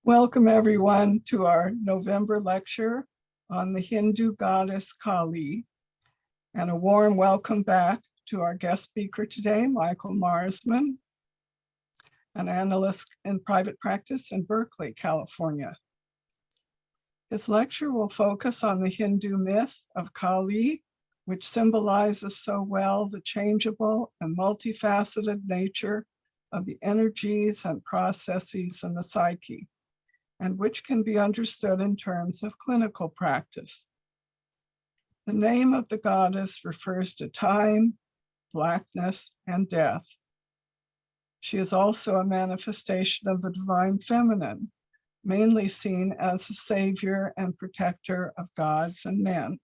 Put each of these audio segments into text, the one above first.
Welcome everyone to our November lecture on the Hindu goddess Kali, and a warm welcome back to our guest speaker today, Michael Marsman, an analyst in private practice in Berkeley, California. His lecture will focus on the Hindu myth of Kali, which symbolizes so well the changeable and multifaceted nature of the energies and processes in the psyche, and which can be understood in terms of clinical practice. The name of the goddess refers to time, blackness, and death. She is also a manifestation of the divine feminine, mainly seen as the savior and protector of gods and men.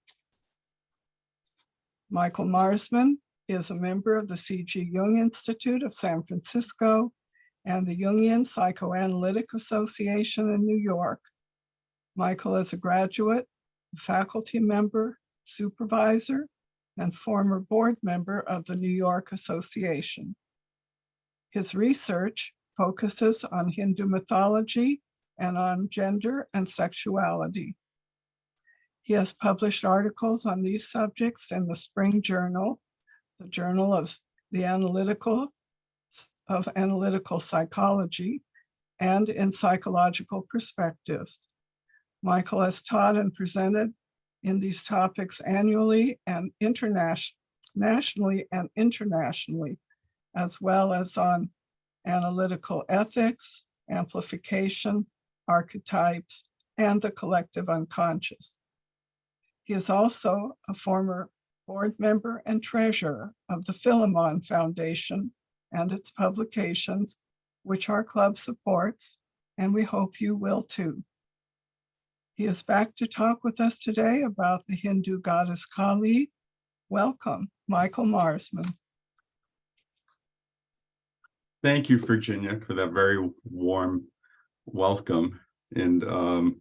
Michael Marsman is a member of the C.G. Jung Institute of San Francisco and the Jungian Psychoanalytic Association in New York. Michael is a graduate, faculty member, supervisor, and former board member of the New York Association. His research focuses on Hindu mythology and on gender and sexuality. He has published articles on these subjects in the Spring Journal, the Journal of Analytical Psychology, and in Psychological Perspectives. Michael has taught and presented in these topics annually and nationally and internationally, as well as on analytical ethics, amplification, archetypes, and the collective unconscious. He is also a former board member and treasurer of the Philemon Foundation and its publications, which our club supports, and we hope you will too. He is back to talk with us today about the Hindu goddess Kali. Welcome, Michael Marsman. Thank you, Virginia, for that very warm welcome. And, I'm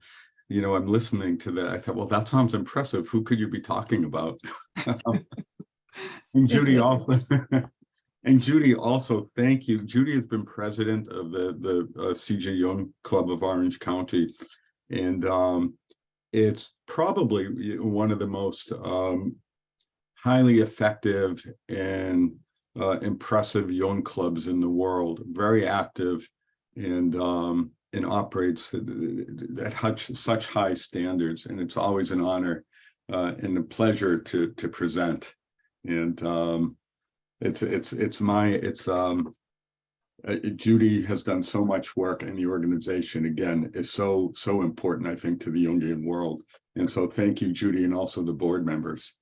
listening to that. I thought, well, that sounds impressive. Who could you be talking about? And Judy also. And Judy, also, thank you. Judy has been president of the C.J. Jung Club of Orange County. And it's probably one of the most highly effective and impressive Jung clubs in the world, very active and operates at such high standards. And it's always an honor and a pleasure to present. And Judy has done so much work, and the organization, again, is so important, I think, to the Jungian world. And so thank you, Judy, and also the board members.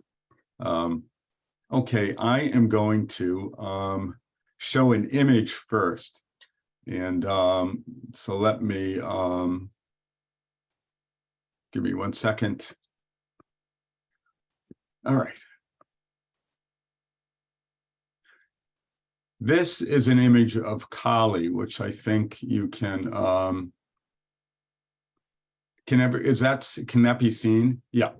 Okay, I am going to show an image first. And so let me, give me 1 second. All right. This is an image of Kali, which I think you can that be seen? Yeah.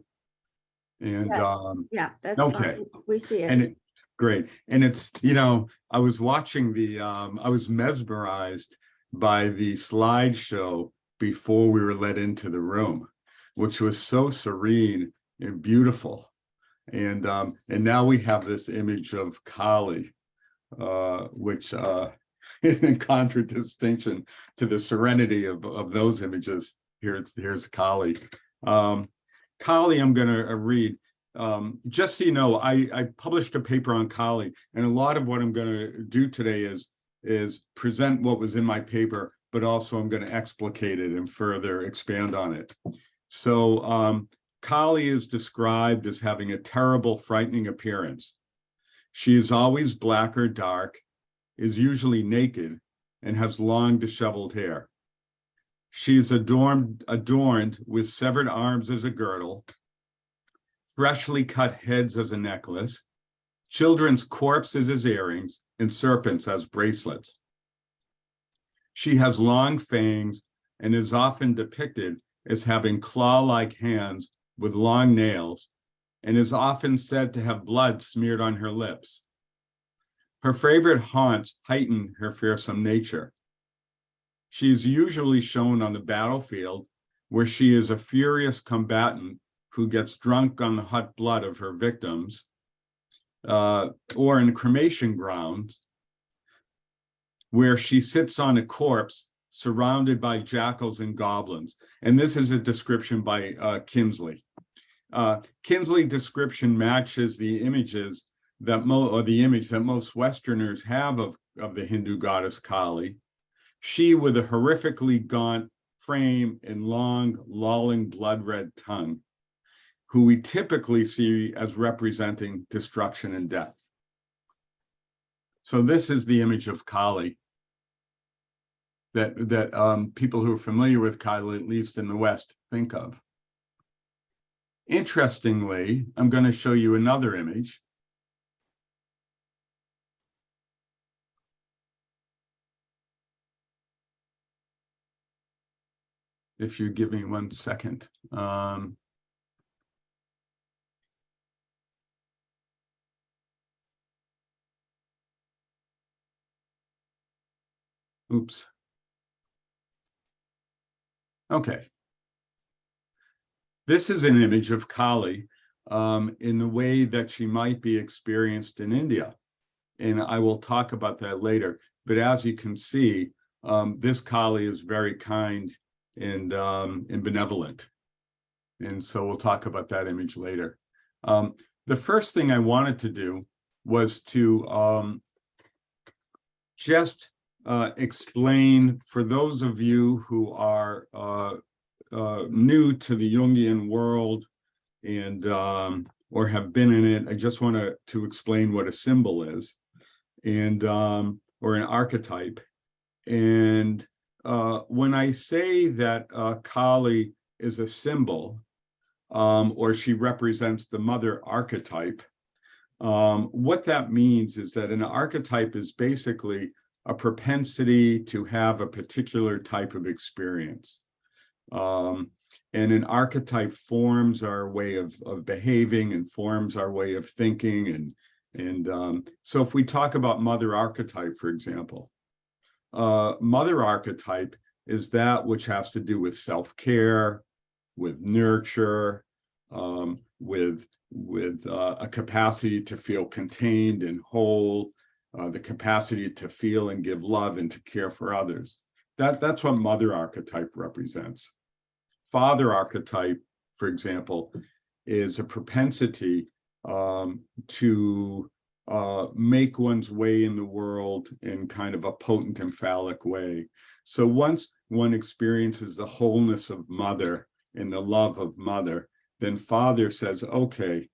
And yes. Yeah, that's okay. fine. We see it. And great. And it's, I was watching I was mesmerized by the slideshow before we were let into the room, which was so serene and beautiful. And now we have this image of Kali, which is in contradistinction to the serenity of those images. Here's Kali. Kali, I'm going to read. Just so you know, I published a paper on Kali, and a lot of what I'm going to do today is present what was in my paper, but also I'm going to explicate it and further expand on it. So Kali is described as having a terrible, frightening appearance. She is always black or dark, is usually naked, and has long disheveled hair. She is adorned with severed arms as a girdle, freshly cut heads as a necklace, children's corpses as earrings, and serpents as bracelets. She has long fangs and is often depicted as having claw-like hands with long nails, and is often said to have blood smeared on her lips. Her favorite haunts heighten her fearsome nature. She is usually shown on the battlefield, where she is a furious combatant who gets drunk on the hot blood of her victims, or in cremation grounds, where she sits on a corpse surrounded by jackals and goblins. And this is a description by Kinsley. Kinsley's description matches the images that the image that most Westerners have of the Hindu goddess Kali. She with a horrifically gaunt frame and long, lolling, blood-red tongue, who we typically see as representing destruction and death. So this is the image of Kali that people who are familiar with Kali, at least in the West, think of. Interestingly, I'm going to show you another image. If you give me 1 second. Oops. Okay. This is an image of Kali in the way that she might be experienced in India. And I will talk about that later. But as you can see, this Kali is very kind and benevolent. And so we'll talk about that image later. The first thing I wanted to do was to just explain, for those of you who are new to the Jungian world and or have been in it, I just want to explain what a symbol is, and or an archetype. And when I say that Kali is a symbol, or she represents the mother archetype, what that means is that an archetype is basically a propensity to have a particular type of experience. And an archetype forms our way of behaving and forms our way of thinking. And so if we talk about mother archetype, for example, mother archetype is that which has to do with self-care, with nurture, with a capacity to feel contained and whole, the capacity to feel and give love and to care for others. That's what mother archetype represents. Father archetype, for example, is a propensity to make one's way in the world in kind of a potent and phallic way. So once one experiences the wholeness of mother and the love of mother, then father says, okay,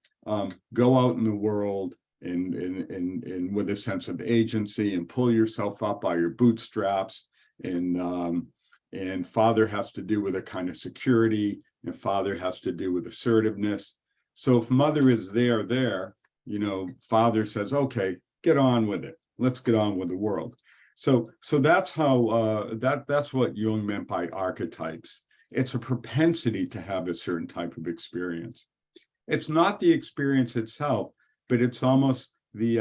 go out in the world and with a sense of agency and pull yourself up by your bootstraps. And father has to do with a kind of security, and father has to do with assertiveness. So if mother is there, you know, father says, okay, get on with it. Let's get on with the world. So that's how that's what Jung meant by archetypes. It's a propensity to have a certain type of experience. It's not the experience itself, but it's almost the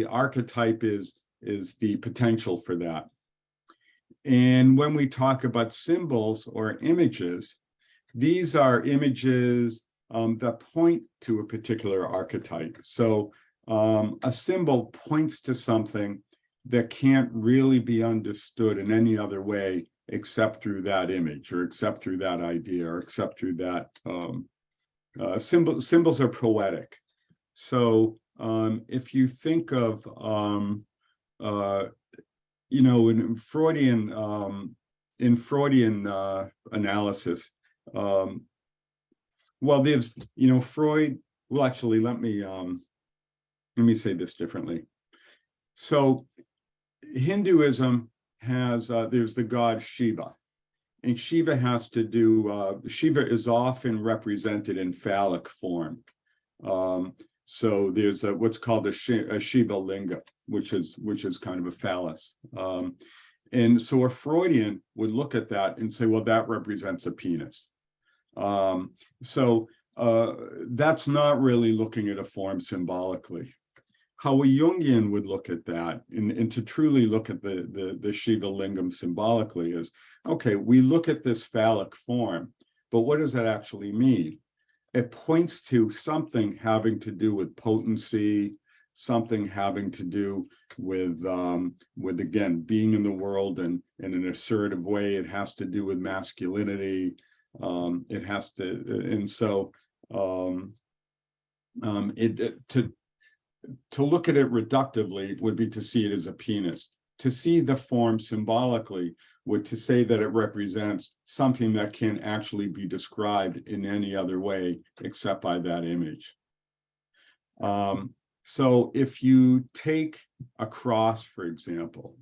archetype is the potential for that. And when we talk about symbols or images, these are images that point to a particular archetype. So a symbol points to something that can't really be understood in any other way except through that image, or except through that idea, or except through that. Symbols are poetic. So if you think of, you know, in Freudian analysis, well, there's, you know, Freud. Well, actually, let me say this differently. So Hinduism has there's the god Shiva, and Shiva has to do. Shiva is often represented in phallic form. So there's what's called a Shiva linga, which is kind of a phallus. And so a Freudian would look at that and say, well, that represents a penis. So that's not really looking at a form symbolically. how a Jungian would look at that, and to truly look at the Shiva Lingam symbolically is, okay, we look at this phallic form, but what does that actually mean? It points to something having to do with potency, something having to do with again, being in the world and in an assertive way. It has to do with masculinity. It has to, and so to look at it reductively would be to see it as a penis. To see the form symbolically would to say that it represents something that can't actually be described in any other way except by that image. So if you take a cross, for example,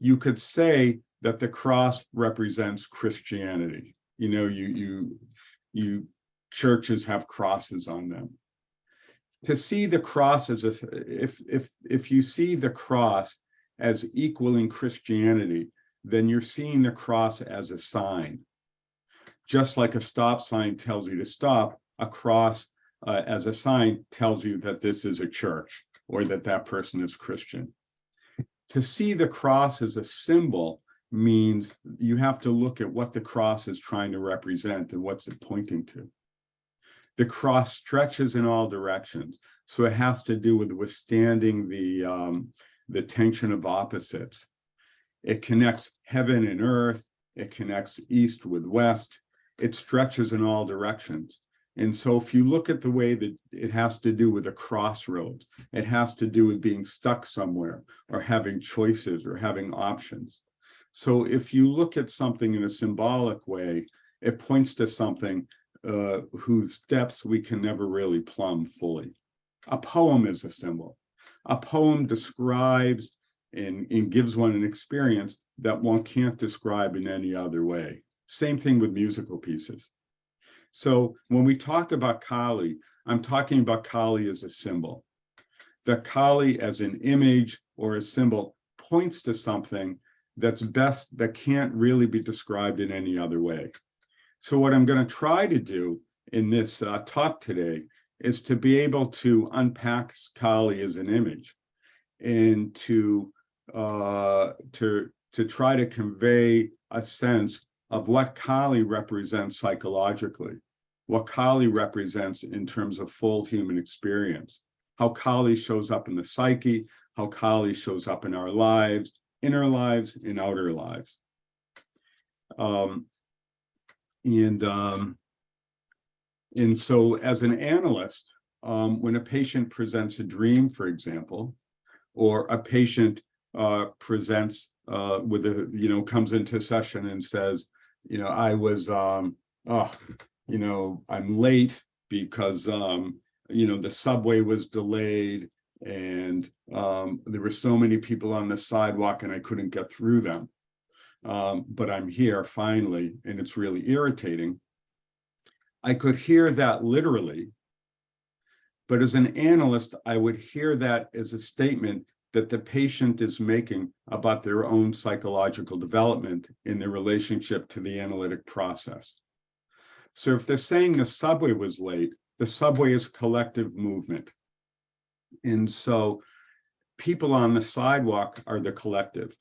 you could say that the cross represents Christianity. You know, you churches have crosses on them. To see the cross as if you see the cross as equaling Christianity, then you're seeing the cross as a sign. Just like a stop sign tells you to stop, a cross as a sign tells you that this is a church or that that person is Christian. To see the cross as a symbol means you have to look at what the cross is trying to represent and what's it pointing to. The cross stretches in all directions, so it has to do with withstanding the tension of opposites. It connects heaven and earth. It connects east with west. It stretches in all directions. And so if you look at the way that it has to do with a crossroads, it has to do with being stuck somewhere or having choices or having options. So if you look at something in a symbolic way, it points to something whose depths we can never really plumb fully. A poem is a symbol. A poem describes and gives one an experience that one can't describe in any other way. Same thing with musical pieces. So when we talk about Kali, I'm talking about Kali as a symbol. The Kali as an image or a symbol points to something that can't really be described in any other way. So what I'm going to try to do in this talk today is to be able to unpack Kali as an image and to try to convey a sense of what Kali represents psychologically, what Kali represents in terms of full human experience, how Kali shows up in the psyche, how Kali shows up in our lives, inner lives, and outer lives. And so as an analyst, when a patient presents a dream, for example, or a patient presents with a, comes into a session and says, I was, I'm late because, the subway was delayed and there were so many people on the sidewalk and I couldn't get through them. But I'm here finally, and it's really irritating. I could hear that literally, but as an analyst, I would hear that as a statement that the patient is making about their own psychological development in their relationship to the analytic process. So if they're saying the subway was late, the subway is collective movement. And so people on the sidewalk are the collective.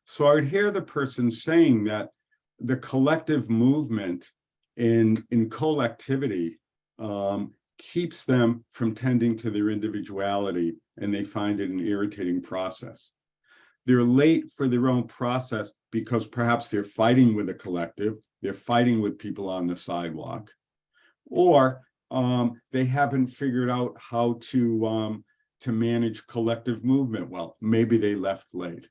So I would hear the person saying that the collective movement in collectivity keeps them from tending to their individuality, and they find it an irritating process. They're late for their own process because perhaps they're fighting with a collective, they're fighting with people on the sidewalk, or they haven't figured out how to manage collective movement well. Maybe they left late.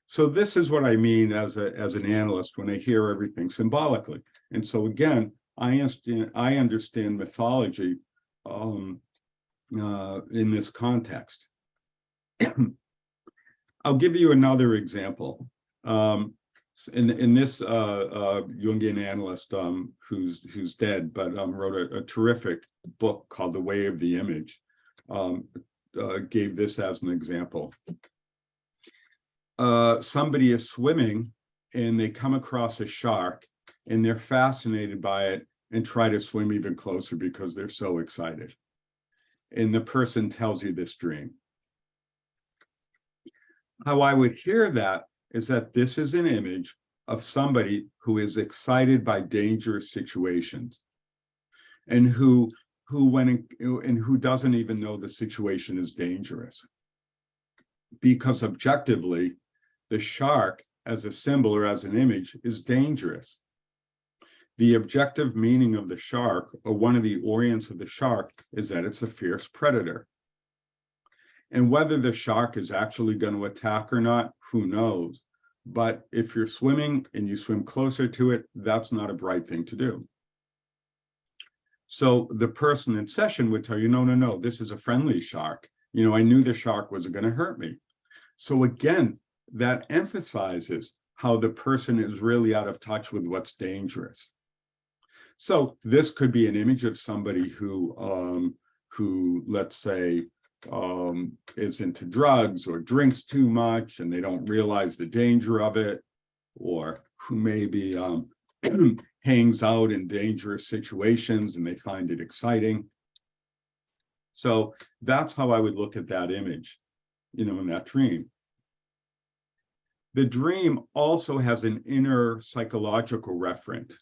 So this is what I mean as an analyst when I hear everything symbolically. And so again, I understand mythology in this context. I'll give you another example. In this Jungian analyst who's dead, but wrote a terrific book called The Way of the Image, gave this as an example. Somebody is swimming and they come across a shark and they're fascinated by it and try to swim even closer because they're so excited. and the person tells you this dream. How I would hear that is that this is an image of somebody who is excited by dangerous situations, and who doesn't even know the situation is dangerous. Because objectively, the shark as a symbol or as an image is dangerous. The objective meaning of the shark, or one of the orients of the shark, is that it's a fierce predator. And whether the shark is actually going to attack or not, who knows? But if you're swimming and you swim closer to it, that's not a bright thing to do. So the person in session would tell you, no, this is a friendly shark. I knew the shark wasn't going to hurt me. So again, that emphasizes how the person is really out of touch with what's dangerous. So this could be an image of somebody who let's say, is into drugs or drinks too much and they don't realize the danger of it, or who maybe hangs out in dangerous situations and they find it exciting. So that's how I would look at that image, in that dream. The dream also has an inner psychological referent.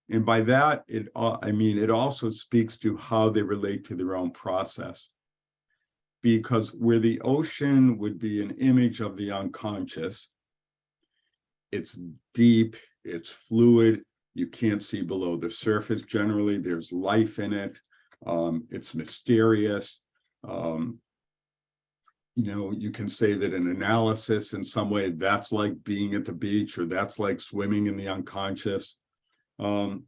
And by that, it also speaks to how they relate to their own process. Because where the ocean would be an image of the unconscious, it's deep, it's fluid, you can't see below the surface generally, there's life in it, it's mysterious. You can say that an analysis in some way, that's like being at the beach, or that's like swimming in the unconscious. A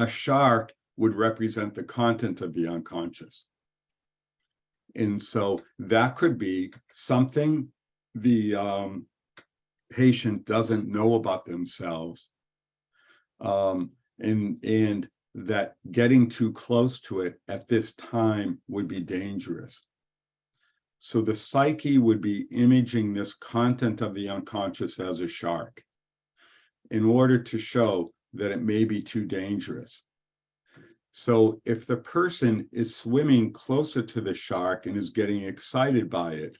shark would represent the content of the unconscious. And so that could be something the patient doesn't know about themselves, and that getting too close to it at this time would be dangerous. So the psyche would be imaging this content of the unconscious as a shark in order to show that it may be too dangerous. So if the person is swimming closer to the shark and is getting excited by it,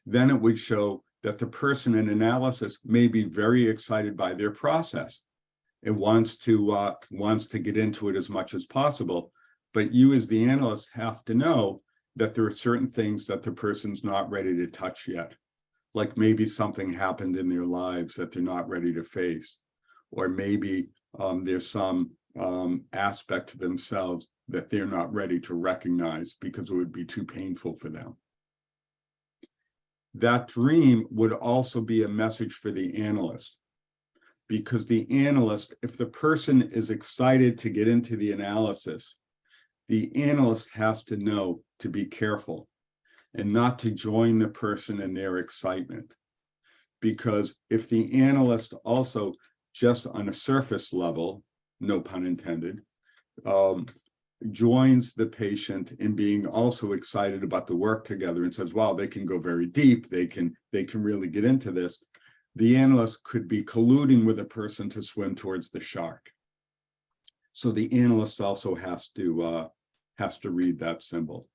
then it would show that the person in analysis may be very excited by their process. It wants to get into it as much as possible. But you as the analyst have to know that there are certain things that the person's not ready to touch yet. Like maybe something happened in their lives that they're not ready to face. Or maybe there's some aspect to themselves that they're not ready to recognize because it would be too painful for them. That dream would also be a message for the analyst, because the analyst, if the person is excited to get into the analysis, the analyst has to know to be careful and not to join the person in their excitement. Because if the analyst also, just on a surface level, no pun intended, joins the patient in being also excited about the work together and says, wow, they can go very deep, they can really get into this, the analyst could be colluding with a person to swim towards the shark. So the analyst also has to read that symbol.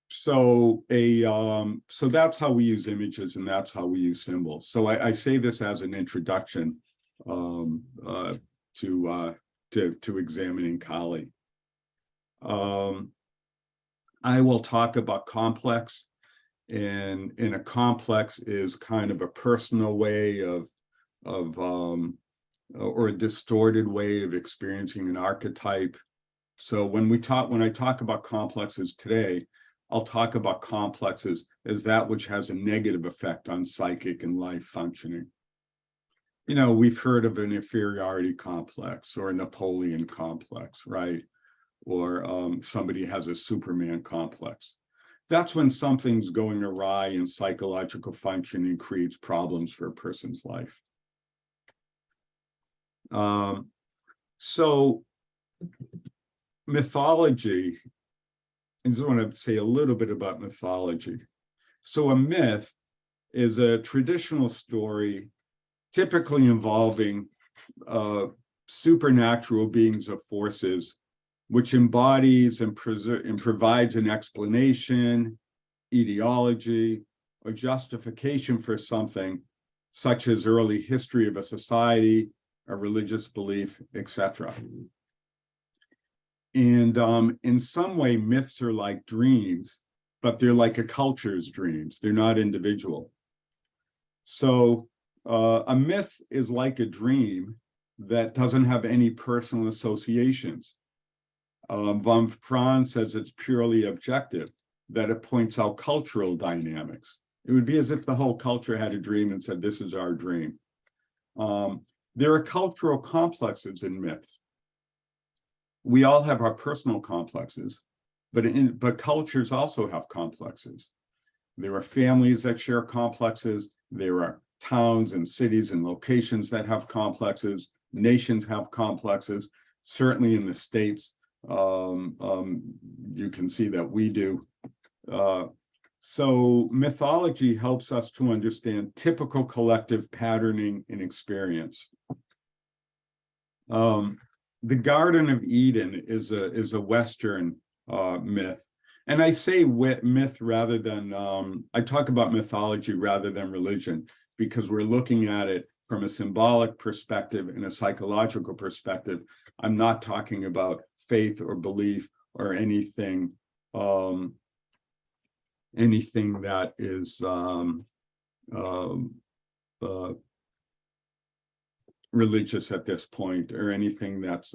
So that's how we use images, and that's how we use symbols. So I say this as an introduction to examining Kali. I will talk about complex, and a complex is kind of a personal way of or a distorted way of experiencing an archetype. So when I talk about complexes today, I'll talk about complexes as that which has a negative effect on psychic and life functioning. We've heard of an inferiority complex or a Napoleon complex, right? Or somebody has a Superman complex. That's when something's going awry in psychological functioning, creates problems for a person's life. So mythology, I just want to say a little bit about mythology. So a myth is a traditional story typically involving supernatural beings or forces which embodies and provides an explanation, ideology, or justification for something, such as early history of a society, a religious belief, etc. And in some way, myths are like dreams, but they're like a culture's dreams. They're not individual. So a myth is like a dream that doesn't have any personal associations. Von Franz says it's purely objective, that it points out cultural dynamics. It would be as if the whole culture had a dream and said, this is our dream. There are cultural complexes in myths. We all have our personal complexes, but cultures also have complexes. There are families that share complexes. There are towns and cities and locations that have complexes. Nations have complexes. Certainly in the States, you can see that we do. So mythology helps us to understand typical collective patterning and experience. The Garden of Eden is a Western myth. And I say myth rather than, I talk about mythology rather than religion, because we're looking at it from a symbolic perspective and a psychological perspective. I'm not talking about faith or belief or anything, anything that is religious at this point, or anything that's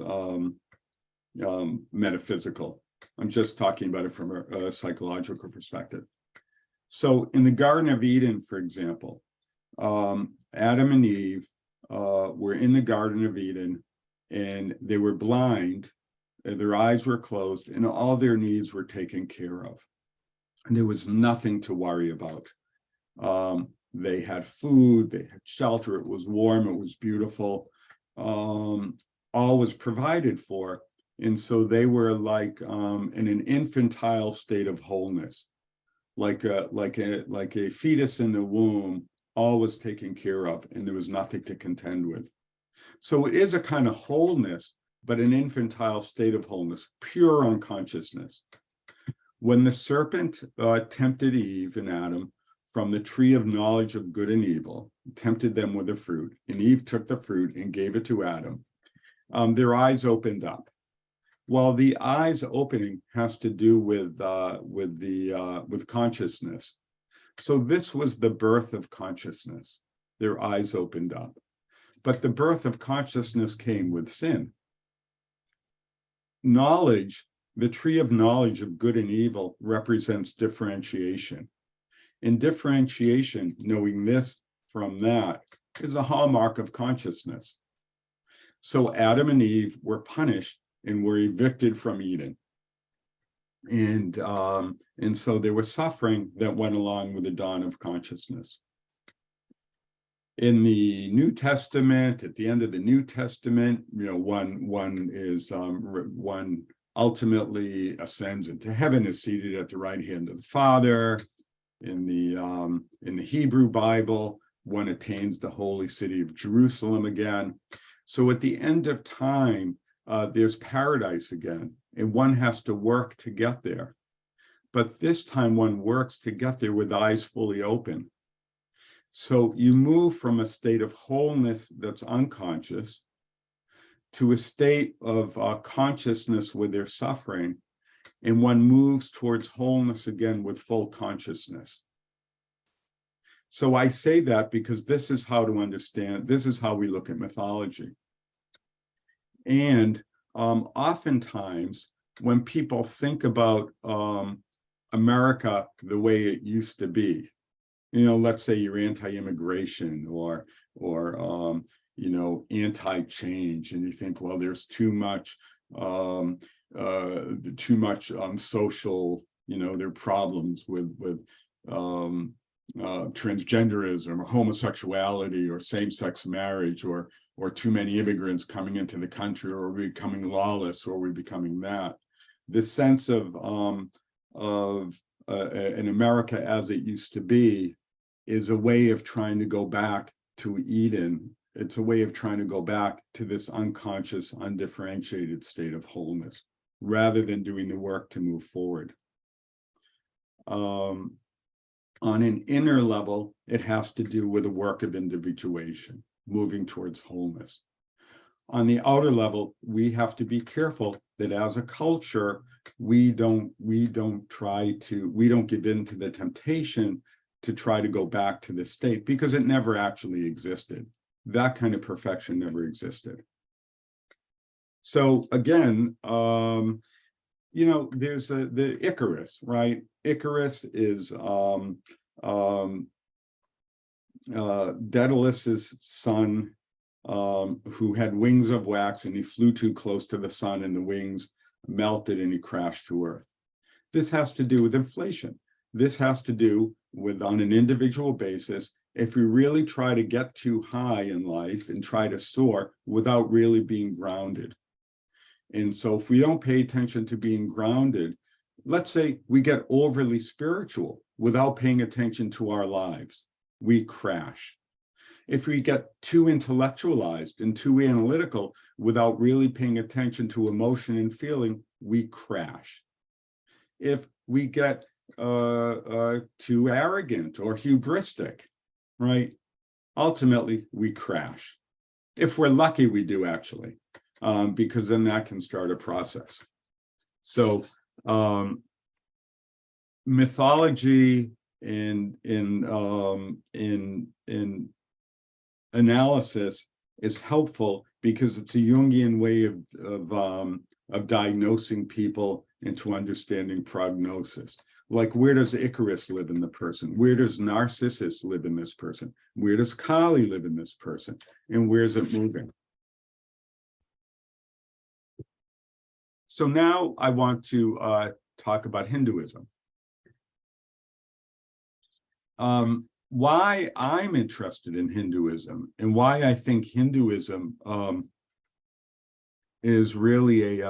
metaphysical. I'm just talking about it from a psychological perspective. So in the Garden of Eden, for example, Adam and Eve were in the Garden of Eden, and they were blind, and their eyes were closed, and all their needs were taken care of. And there was nothing to worry about. They had food, they had shelter, it was warm, it was beautiful, all was provided for. And so they were like in an infantile state of wholeness, like a fetus in the womb, all was taken care of, and there was nothing to contend with. So it is a kind of wholeness, but an infantile state of wholeness, pure unconsciousness. When the serpent tempted Eve and Adam from the tree of knowledge of good and evil, tempted them with the fruit, and Eve took the fruit and gave it to Adam, their eyes opened up. Well, the eyes opening has to do with consciousness. So this was the birth of consciousness. Their eyes opened up. But the birth of consciousness came with sin. Knowledge, the tree of knowledge of good and evil, represents differentiation. In differentiation, knowing this from that is a hallmark of consciousness. So Adam and Eve were punished and were evicted from Eden. And so there was suffering that went along with the dawn of consciousness. In the New Testament, at the end of the New Testament, one ultimately ascends into heaven, is seated at the right hand of the Father. In the Hebrew Bible, one attains the holy city of Jerusalem again. So at the end of time, there's paradise again, and one has to work to get there. But this time one works to get there with eyes fully open. So you move from a state of wholeness that's unconscious to a state of consciousness with their suffering, and one moves towards wholeness again with full consciousness. So I say that because this is how to understand, this is how we look at mythology. And oftentimes, when people think about America the way it used to be, let's say you're anti-immigration or anti-change, and you think, well, there's too much social, there are problems with transgenderism or homosexuality or same-sex marriage or too many immigrants coming into the country, or we're becoming lawless, or we're becoming that. This sense of an America as it used to be is a way of trying to go back to Eden. It's a way of trying to go back to this unconscious, undifferentiated state of wholeness. rather than doing the work to move forward. On an inner level, it has to do with the work of individuation, moving towards wholeness. On the outer level, we have to be careful that as a culture, we don't give in to the temptation to try to go back to the state, because it never actually existed. That kind of perfection never existed. So again, there's the Icarus, right? Icarus is Daedalus's son, who had wings of wax, and he flew too close to the sun and the wings melted and he crashed to earth. This has to do with inflation. This has to do with, on an individual basis, if we really try to get too high in life and try to soar without really being grounded. And so if we don't pay attention to being grounded, let's say we get overly spiritual without paying attention to our lives, we crash. If we get too intellectualized and too analytical without really paying attention to emotion and feeling, we crash. If we get too arrogant or hubristic, right? Ultimately, we crash. If we're lucky, we do actually, because then that can start a process. So mythology in analysis is helpful because it's a Jungian way of diagnosing people into understanding prognosis. Like, where does Icarus live in the person? Where does Narcissus live in this person? Where does Kali live in this person? And where's it moving? So now I want to talk about Hinduism. Why I'm interested in Hinduism and why I think Hinduism is really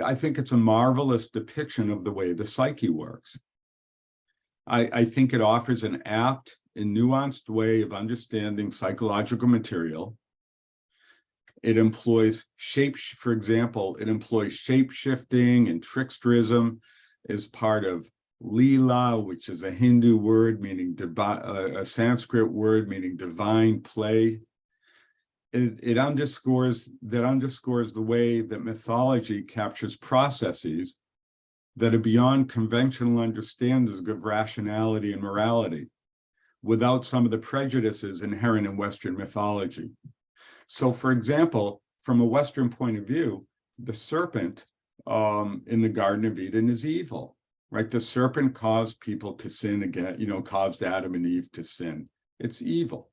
I think it's a marvelous depiction of the way the psyche works. I think it offers an apt and nuanced way of understanding psychological material. It employs for example, it employs shape-shifting and tricksterism as part of Leela, which is a Hindu word meaning a Sanskrit word meaning divine play. It underscores the way that mythology captures processes that are beyond conventional understandings of rationality and morality, without some of the prejudices inherent in Western mythology. So, for example, from a Western point of view, the serpent in the Garden of Eden is evil, right? The serpent caused people to sin again, caused Adam and Eve to sin. It's evil.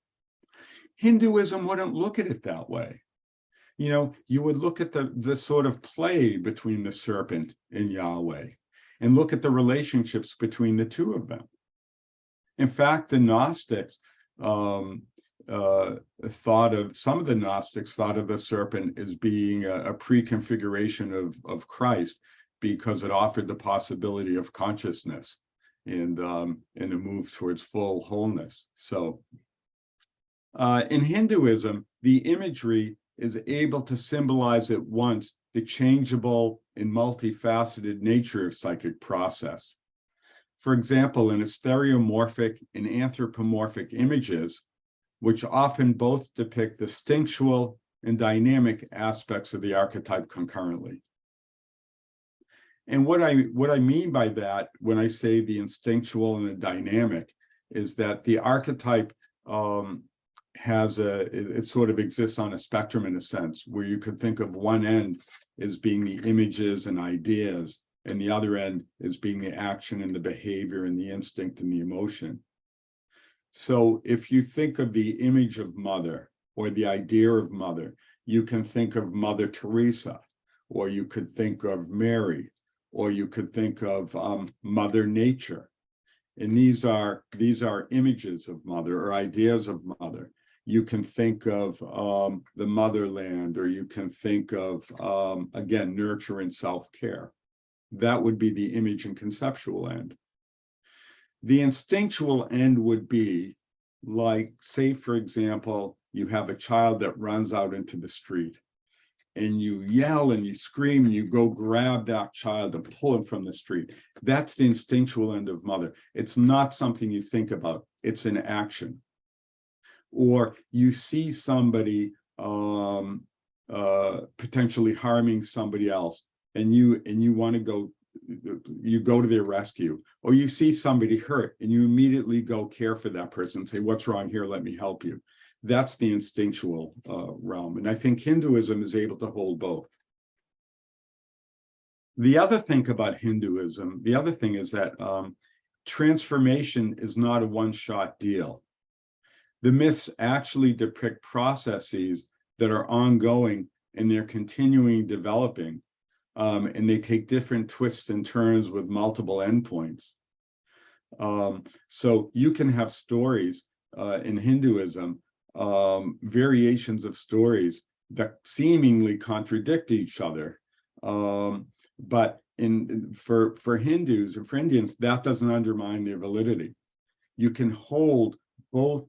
Hinduism wouldn't look at it that way. You would look at the sort of play between the serpent and Yahweh and look at the relationships between the two of them. In fact, the Gnostics some of the Gnostics thought of the serpent as being a pre-configuration of Christ, because it offered the possibility of consciousness and a move towards full wholeness. So in Hinduism, the imagery is able to symbolize at once the changeable and multifaceted nature of psychic process. For example, in stereomorphic and anthropomorphic images, which often both depict the instinctual and dynamic aspects of the archetype concurrently. And what I mean by that, when I say the instinctual and the dynamic, is that the archetype it sort of exists on a spectrum in a sense, where you could think of one end as being the images and ideas, and the other end as being the action and the behavior and the instinct and the emotion. So if you think of the image of mother or the idea of mother, you can think of Mother Teresa, or you could think of Mary, or you could think of Mother Nature. And these are images of mother or ideas of mother. You can think of the motherland, or you can think of, again, nurture and self-care. That would be the image and conceptual end. The instinctual end would be like, say, for example, you have a child that runs out into the street you yell and you scream and you go grab that child and pull him from the street. That's the instinctual end of mother. It's not something you think about. It's an action. Or you see somebody potentially harming somebody else, and you want to go, you go to their rescue. Or you see somebody hurt and you immediately go care for that person, say, what's wrong here, let me help you. That's the instinctual realm. And I think Hinduism is able to hold both. The other thing about Hinduism, the other thing is that transformation is not a one-shot deal. The myths actually depict processes that are ongoing and they're continuing developing, and they take different twists and turns with multiple endpoints. So you can have stories in Hinduism, variations of stories that seemingly contradict each other. But for Hindus and for Indians, that doesn't undermine their validity. You can hold both,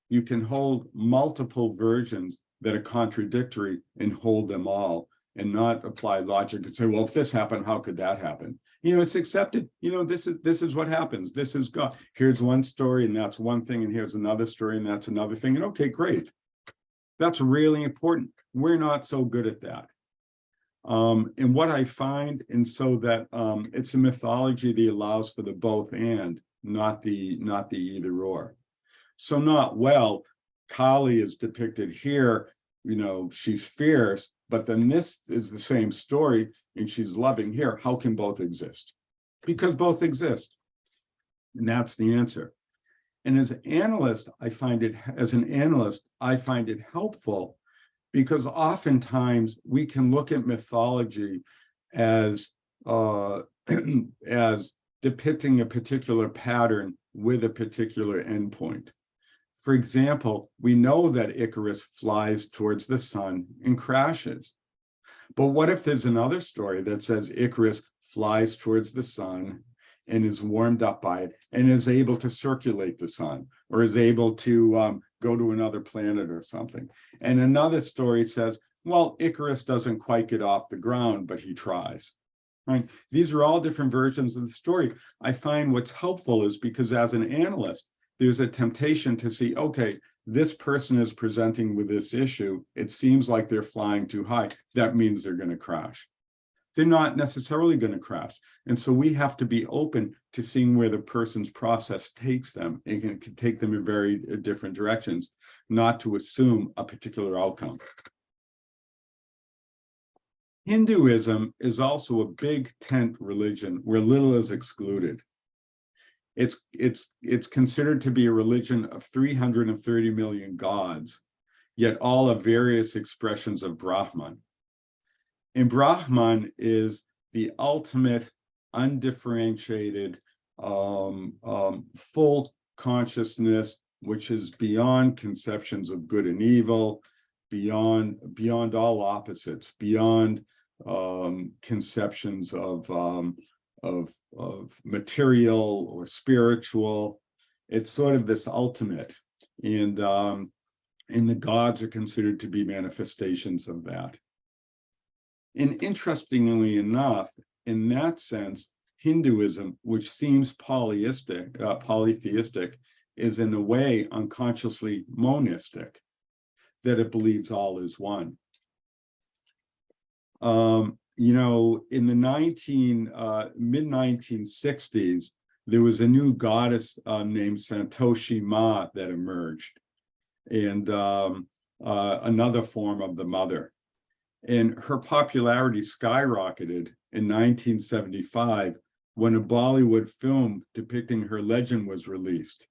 you can hold multiple versions that are contradictory and hold them all and not apply logic and say, well, if this happened, how could that happen? You know, it's accepted. You know, this is what happens. This is God. Here's one story and that's one thing, and here's another story and that's another thing. And okay, great. That's really important. We're not so good at that. And what I find, and so that it's a mythology that allows for the both and, not the either or. So not, well, Kali is depicted here, you know, she's fierce, but then this is the same story and she's loving here. How can both exist? Because both exist. And that's the answer. And as an analyst, I find it helpful because oftentimes we can look at mythology as as depicting a particular pattern with a particular endpoint. For example, we know that Icarus flies towards the sun and crashes. But what if there's another story that says Icarus flies towards the sun and is warmed up by it and is able to circulate the sun, or is able to go to another planet or something? And another story says, well, Icarus doesn't quite get off the ground, but he tries. Right? These are all different versions of the story. I find what's helpful is because as an analyst, there's a temptation to see, okay, this person is presenting with this issue. It seems like they're flying too high. That means they're going to crash. They're not necessarily going to crash. And so we have to be open to seeing where the person's process takes them. It can take them in very different directions, not to assume a particular outcome. Hinduism is also a big tent religion where little is excluded. It's considered to be a religion of 330 million gods, yet all are various expressions of Brahman. And Brahman is the ultimate, undifferentiated, full consciousness, which is beyond conceptions of good and evil, beyond all opposites, beyond conceptions of material or spiritual. It's sort of this ultimate, and the gods are considered to be manifestations of that. And interestingly enough, in that sense, Hinduism, which seems polytheistic, is in a way unconsciously monistic, that it believes all is one. You know, in the mid-1960s, there was a new goddess named Santoshi Ma that emerged, and another form of the mother. And her popularity skyrocketed in 1975 when a Bollywood film depicting her legend was released.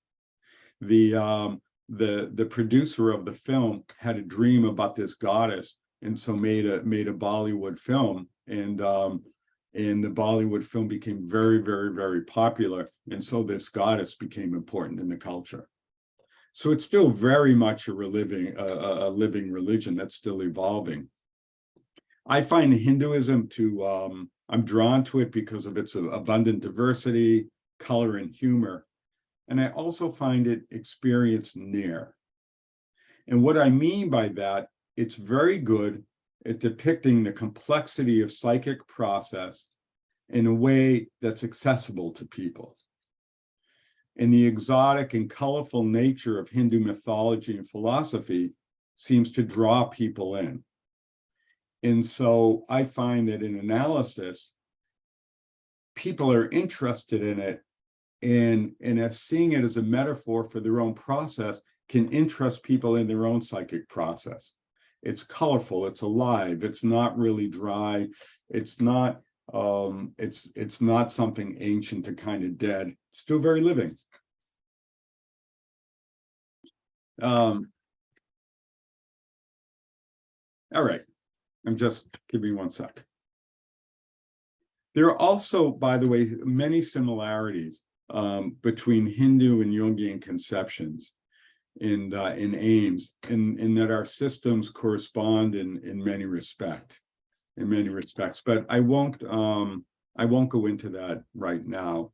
The producer of the film had a dream about this goddess, and so made a Bollywood film, and the Bollywood film became very, very, very popular, and so this goddess became important in the culture. So it's still very much a living religion that's still evolving. I find Hinduism I'm drawn to it because of its abundant diversity, color, and humor. And I also find it experience near. And what I mean by that, it's very good at depicting the complexity of psychic process in a way that's accessible to people. And the exotic and colorful nature of Hindu mythology and philosophy seems to draw people in. And so I find that in analysis, people are interested in it, and as seeing it as a metaphor for their own process can interest people in their own psychic process. It's colorful, it's alive, it's not really dry, it's not it's not something ancient and kind of dead, it's still very living. All right, give me 1 sec. There are also, by the way, many similarities between Hindu and Jungian conceptions and aims, in that our systems correspond in many respects. But I won't go into that right now.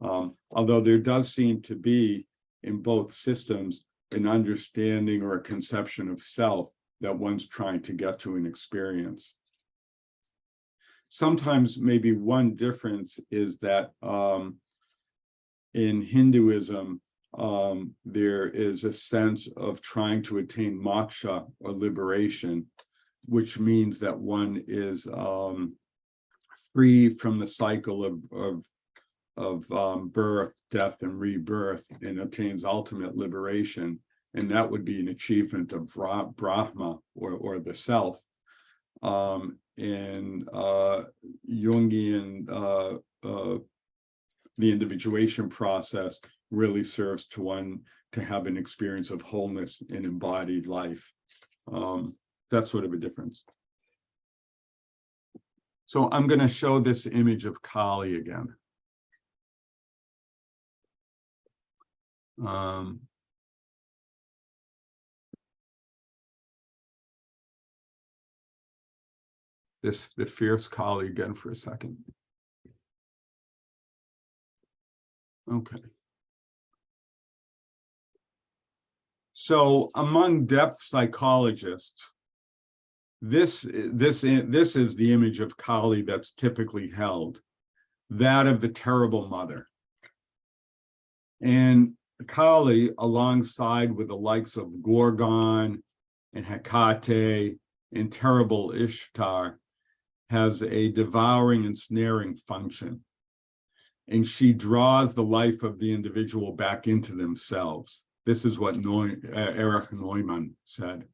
Although there does seem to be in both systems an understanding or a conception of self that one's trying to get to an experience. Sometimes maybe one difference is that in Hinduism, there is a sense of trying to attain moksha or liberation, which means that one is free from the cycle of birth, death, and rebirth, and attains ultimate liberation. And that would be an achievement of Brahma or the self. In Jungian, the individuation process really serves to one to have an experience of wholeness in embodied life. That's sort of a difference. So I'm going to show this image of Kali again. The fierce Kali again for a second. Okay. So among depth psychologists, this is the image of Kali that's typically held, that of the terrible mother. And Kali, alongside with the likes of Gorgon and Hecate and terrible Ishtar, has a devouring and snaring function. And she draws the life of the individual back into themselves. This is what Erich Neumann said.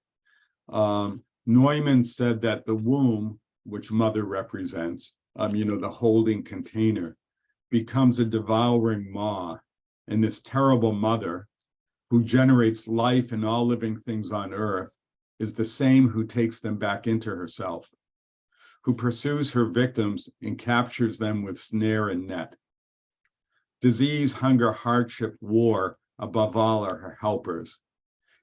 Neumann said that the womb, which mother represents, the holding container, becomes a devouring maw. And this terrible mother, who generates life in all living things on earth, is the same who takes them back into herself, who pursues her victims and captures them with snare and net. Disease, hunger, hardship, war, above all, are her helpers.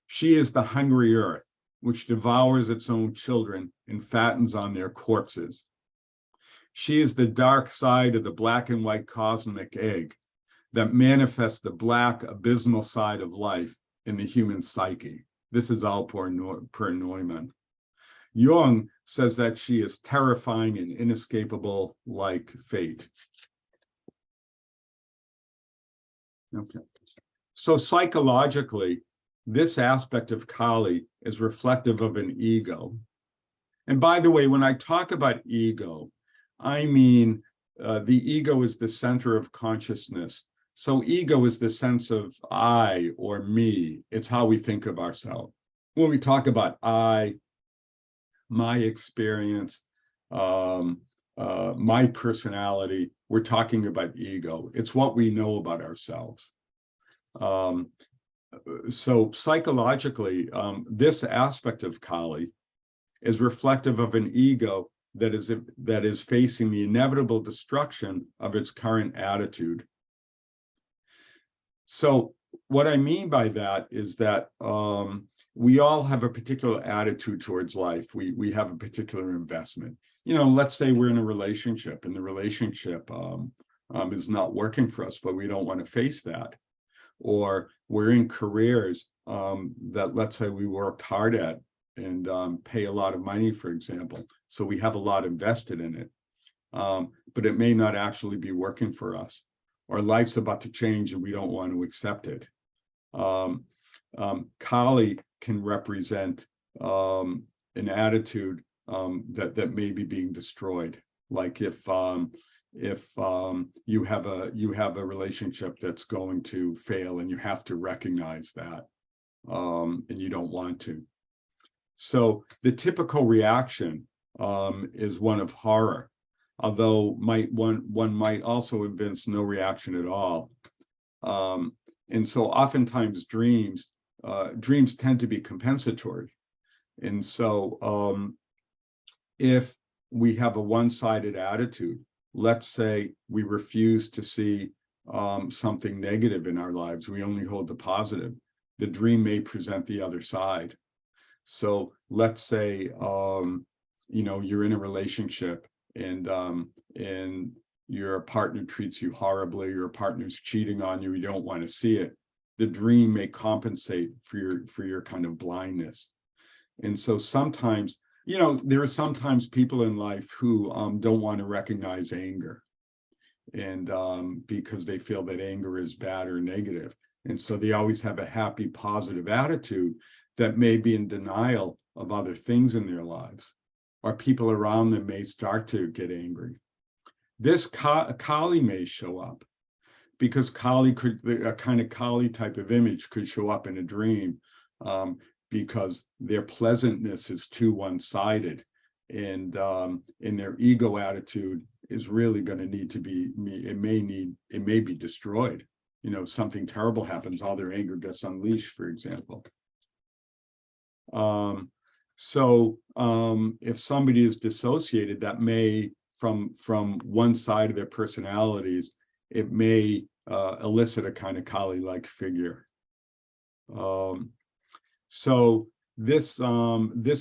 She is the hungry earth, which devours its own children and fattens on their corpses. She is the dark side of the black and white cosmic egg that manifests the black, abysmal side of life in the human psyche. This is all per Neumann. Jung says that she is terrifying and inescapable like fate. Okay. So psychologically, this aspect of Kali is reflective of an ego. And by the way, when I talk about ego, I mean the ego is the center of consciousness. So ego is the sense of I or me. It's how we think of ourselves. When we talk about I, my experience, my personality, we're talking about ego. It's what we know about ourselves. So psychologically, this aspect of Kali is reflective of an ego that is facing the inevitable destruction of its current attitude. So what I mean by that is that we all have a particular attitude towards life. We have a particular investment. Let's say we're in a relationship and the relationship is not working for us, but we don't want to face that. Or we're in careers that, let's say, we worked hard at, pay a lot of money, for example. So we have a lot invested in it, but it may not actually be working for us. Our life's about to change and we don't want to accept it. Kali can represent an attitude that may be being destroyed. Like if you have a relationship that's going to fail and you have to recognize that, and you don't want to. So the typical reaction is one of horror, although one might also evince no reaction at all. And so oftentimes dreams tend to be compensatory. And so if we have a one-sided attitude, let's say we refuse to see something negative in our lives, we only hold the positive, the dream may present the other side. So let's say, you're in a relationship and your partner treats you horribly, your partner's cheating on you, you don't want to see it. The dream may compensate for your kind of blindness. And so sometimes, there are sometimes people in life who don't want to recognize anger, and because they feel that anger is bad or negative. And so they always have a happy, positive attitude that may be in denial of other things in their lives, or people around them may start to get angry. This Kali may show up because Kali a kind of Kali type of image could show up in a dream because their pleasantness is too one-sided, and their ego attitude is really going to need to be, it may be destroyed. Something terrible happens, all their anger gets unleashed, for example. So if somebody is dissociated, that may, from one side of their personalities, it may elicit a kind of Kali-like figure. So this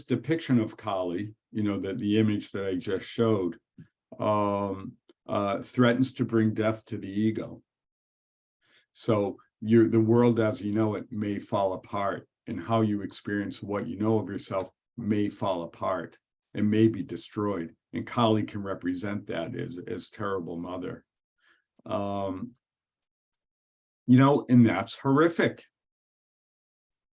depiction of Kali, the image that I just showed, threatens to bring death to the ego. So the world as you know it may fall apart, and how you experience what you know of yourself may fall apart and may be destroyed. And Kali can represent that as terrible mother. And that's horrific.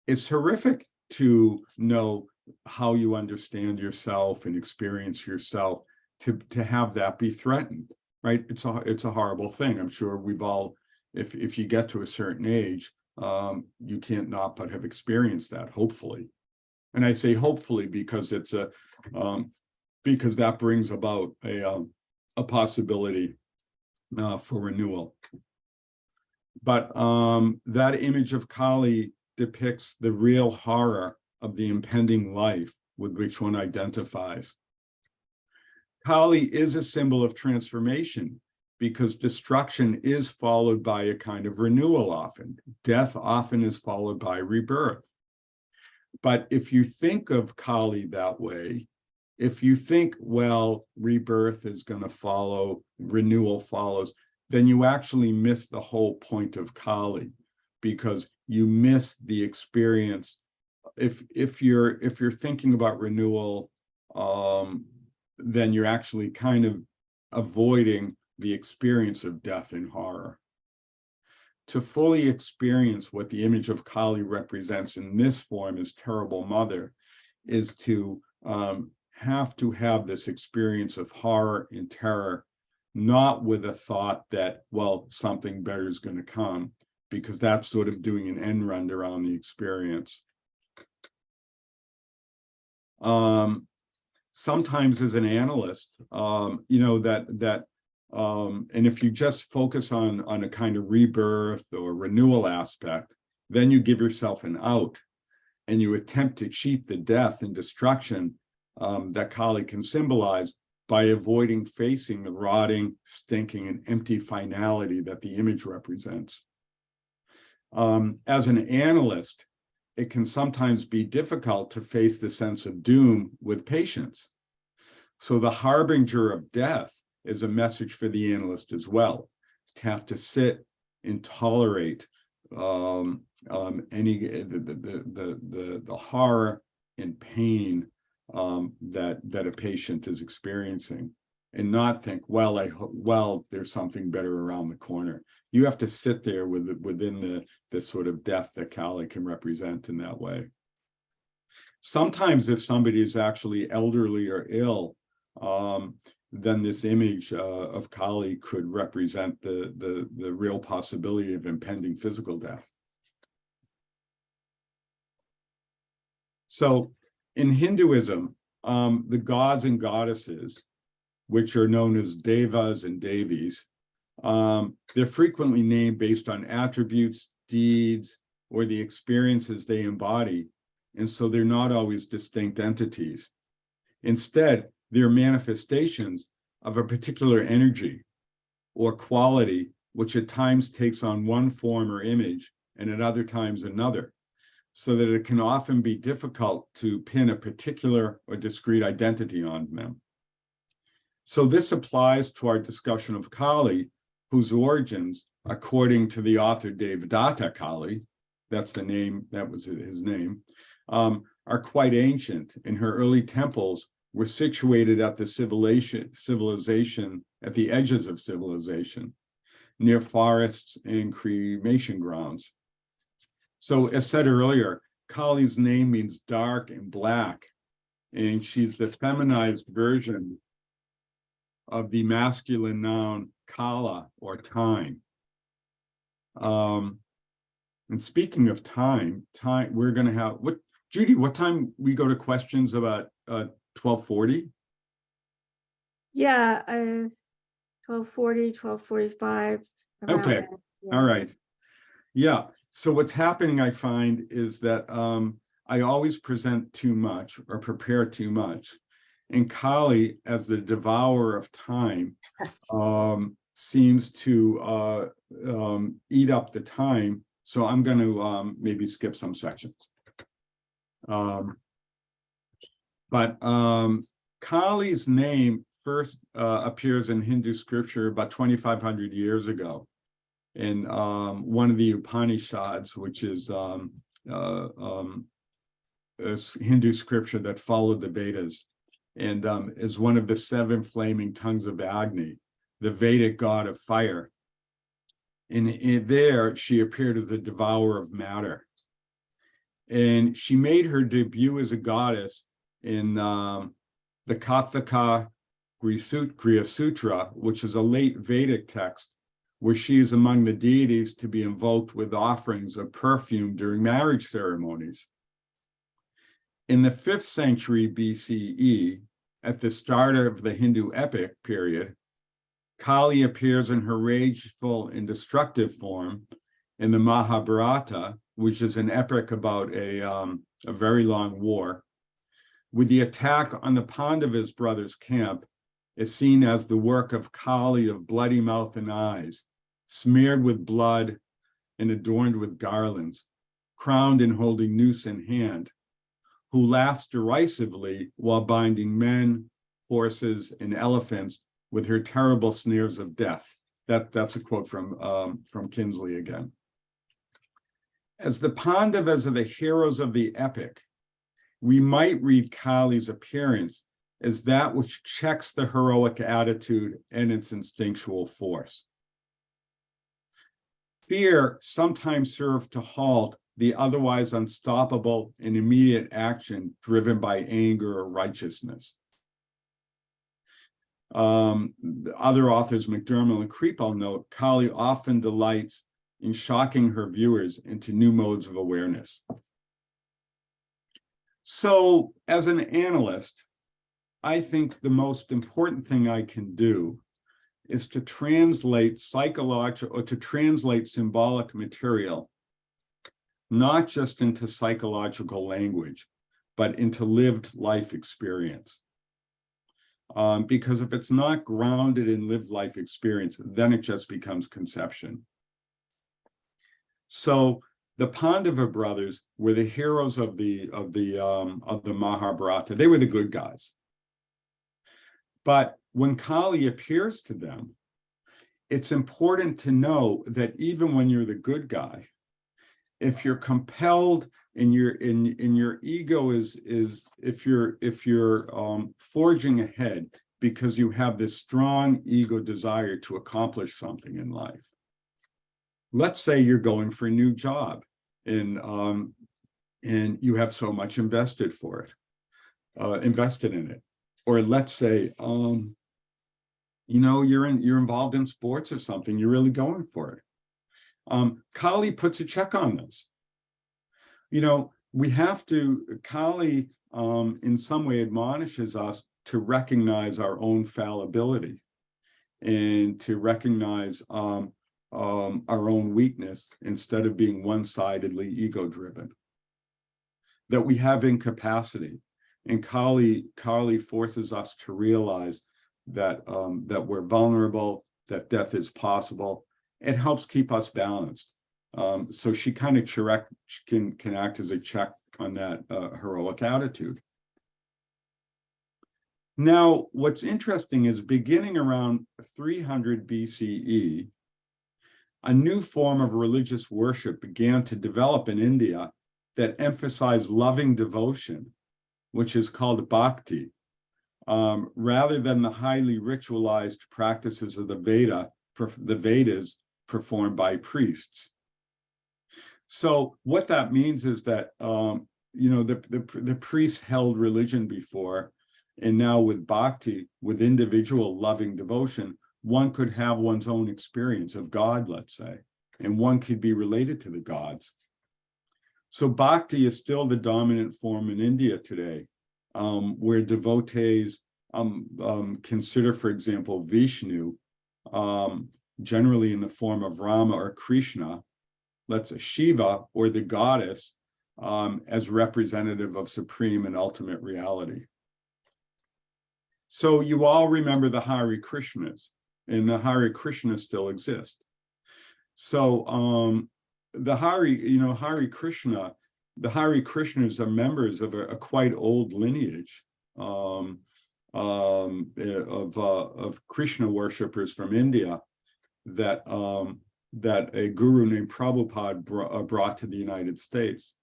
It's horrific to know how you understand yourself and experience yourself, to have that be threatened, right? It's a horrible thing. I'm sure we've all, if you get to a certain age, you can't not but have experienced that, hopefully. And I say hopefully because it's because that brings about a possibility for renewal. But that image of Kali depicts the real horror of the impending life with which one identifies. Kali is a symbol of transformation because destruction is followed by a kind of renewal often. Death often is followed by rebirth. But if you think of Kali that way, if you think, well, rebirth is going to follow, renewal follows, then you actually miss the whole point of Kali, because you miss the experience. If you're thinking about renewal, then you're actually kind of avoiding the experience of death and horror. To fully experience what the image of Kali represents in this form as terrible mother is to have this experience of horror and terror, not with a thought that, well, something better is going to come, because that's sort of doing an end run around the experience. Sometimes as an analyst, and if you just focus on a kind of rebirth or renewal aspect, then you give yourself an out and you attempt to cheat the death and destruction that Kali can symbolize by avoiding facing the rotting, stinking, and empty finality that the image represents. As an analyst, it can sometimes be difficult to face the sense of doom with patience. So the harbinger of death is a message for the analyst as well, to have to sit and tolerate the horror and pain that a patient is experiencing, and not think, well, there's something better around the corner. You have to sit there within the sort of death that Kali can represent in that way. Sometimes if somebody is actually elderly or ill, then this image of Kali could represent the real possibility of impending physical death. So in Hinduism, the gods and goddesses, which are known as devas and devis, they're frequently named based on attributes, deeds, or the experiences they embody. And so they're not always distinct entities. Instead, they're manifestations of a particular energy or quality, which at times takes on one form or image, and at other times another, so that it can often be difficult to pin a particular or discrete identity on them. So this applies to our discussion of Kali, whose origins, according to the author Devadatta Kali, that's the name, that was his name, are quite ancient, and her early temples were situated at the civilization, at the edges of civilization, near forests and cremation grounds. So as said earlier, Kali's name means dark and black, and she's the feminized version of the masculine noun Kala, or time. And speaking of time, we're going to have, Judy, what time we go to questions about 12:40? Yeah, 12:40, 12:45. Okay, all right. Yeah, so what's happening, I find, is that I always present too much or prepare too much. And Kali, as the devourer of time, seems to eat up the time. So I'm going to maybe skip some sections. But Kali's name first appears in Hindu scripture about 2,500 years ago in one of the Upanishads, which is Hindu scripture that followed the Vedas, and is one of the 7 flaming tongues of Agni, the Vedic god of fire. In there, she appeared as the devourer of matter. And she made her debut as a goddess in the Kathaka Griya Sutra, which is a late Vedic text, where she is among the deities to be invoked with offerings of perfume during marriage ceremonies. In the 5th century BCE, at the start of the Hindu epic period, Kali appears in her rageful and destructive form in the Mahabharata, which is an epic about a very long war, with the attack on the Pandavas' brothers' camp is seen as the work of Kali of bloody mouth and eyes, smeared with blood and adorned with garlands, crowned and holding noose in hand, who laughs derisively while binding men, horses, and elephants with her terrible sneers of death. That's a quote from Kinsley again. As the Pandavas are the heroes of the epic, we might read Kali's appearance as that which checks the heroic attitude and its instinctual force. Fear sometimes served to halt the otherwise unstoppable and immediate action driven by anger or righteousness. Other authors, McDermott and Kripal, note Kali often delights in shocking her viewers into new modes of awareness. So, as an analyst, I think the most important thing I can do is to translate psychological, or to translate symbolic material, not just into psychological language, but into lived life experience. Because if it's not grounded in lived life experience, then it just becomes conception. So the Pandava brothers were the heroes of the Mahabharata. They were the good guys. But when Kali appears to them, it's important to know that even when you're the good guy, if you're compelled and your ego is if you're forging ahead because you have this strong ego desire to accomplish something in life. Let's say you're going for a new job and you have so much invested in it. Or let's say you're involved in sports or something, you're really going for it. Kali puts a check on this. We have to, Kali in some way admonishes us to recognize our own fallibility and to recognize our own weakness instead of being one-sidedly ego-driven. That we have incapacity, and Kali forces us to realize that that we're vulnerable, that death is possible. It helps keep us balanced. So she kind of can act as a check on that heroic attitude. Now, what's interesting is beginning around 300 BCE, a new form of religious worship began to develop in India that emphasized loving devotion, which is called bhakti, rather than the highly ritualized practices of the Vedas performed by priests. So what that means is that the priests held religion before, and now with bhakti, with individual loving devotion, one could have one's own experience of God, let's say, and one could be related to the gods. So bhakti is still the dominant form in India today, where devotees consider, for example, Vishnu, generally in the form of Rama or Krishna, let's say Shiva or the goddess, as representative of supreme and ultimate reality. So you all remember the Hare Krishnas, and the Hare Krishnas still exist. So the Hare Krishna, the Hare Krishnas are members of a quite old lineage of Krishna worshippers from India that a guru named Prabhupada brought to the United States.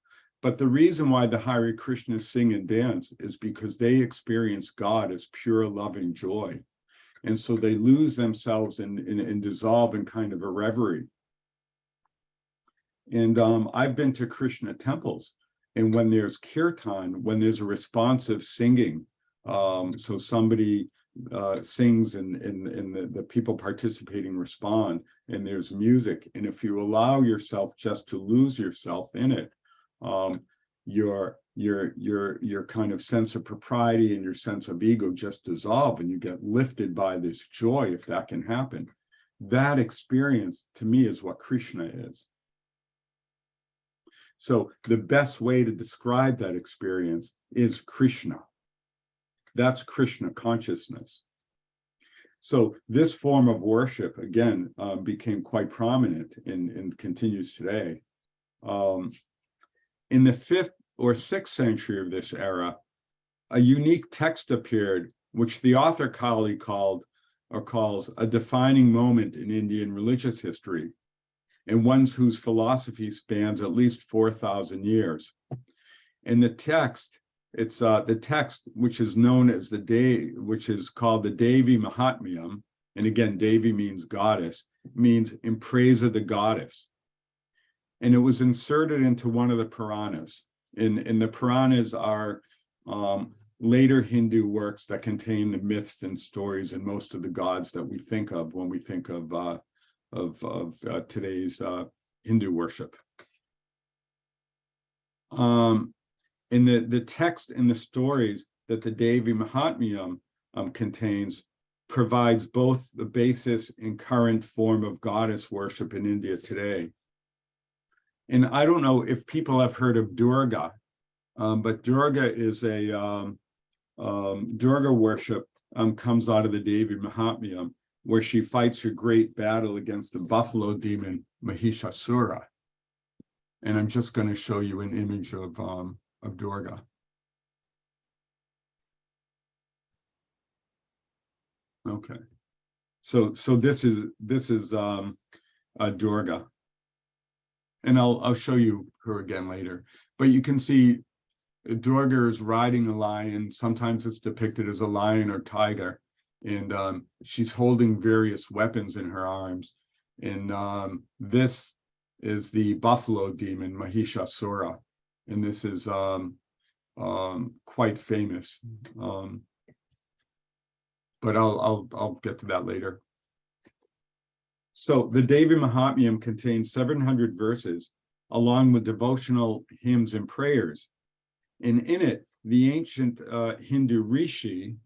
But the reason why the Hare Krishnas sing and dance is because they experience God as pure loving joy. And so they lose themselves and dissolve in kind of a reverie. And I've been to Krishna temples, and when there's kirtan, when there's a responsive singing, so somebody sings and the people participating respond, and there's music, and if you allow yourself just to lose yourself in it, your kind of sense of propriety and your sense of ego just dissolve, and you get lifted by this joy, if that can happen. That experience, to me, is what Krishna is. So the best way to describe that experience is Krishna. That's Krishna consciousness. So this form of worship, again, became quite prominent and continues today. In the 5th or 6th century of this era, a unique text appeared, which the author Kali calls a defining moment in Indian religious history, and one whose philosophy spans at least 4,000 years. And the text, it's the text which is known as which is called the Devi Mahatmyam, and again, Devi means goddess, means in praise of the goddess. And it was inserted into one of the Puranas. And the Puranas are later Hindu works that contain the myths and stories and most of the gods that we think of when we think of today's Hindu worship. In the text and the stories that the Devi Mahatmyam contains provides both the basis and current form of goddess worship in India today. And I don't know if people have heard of Durga, but Durga is Durga worship comes out of the Devi Mahatmyam, where she fights her great battle against the buffalo demon Mahishasura. And I'm just going to show you an image of Durga. Okay, so this is Durga, and I'll show you her again later. But you can see Durga is riding a lion. Sometimes it's depicted as a lion or tiger, and she's holding various weapons in her arms. And this is the buffalo demon Mahishasura, and this is quite famous. But I'll get to that later. So the Devi Mahatmyam contains 700 verses, along with devotional hymns and prayers. And in it, the ancient Hindu rishi,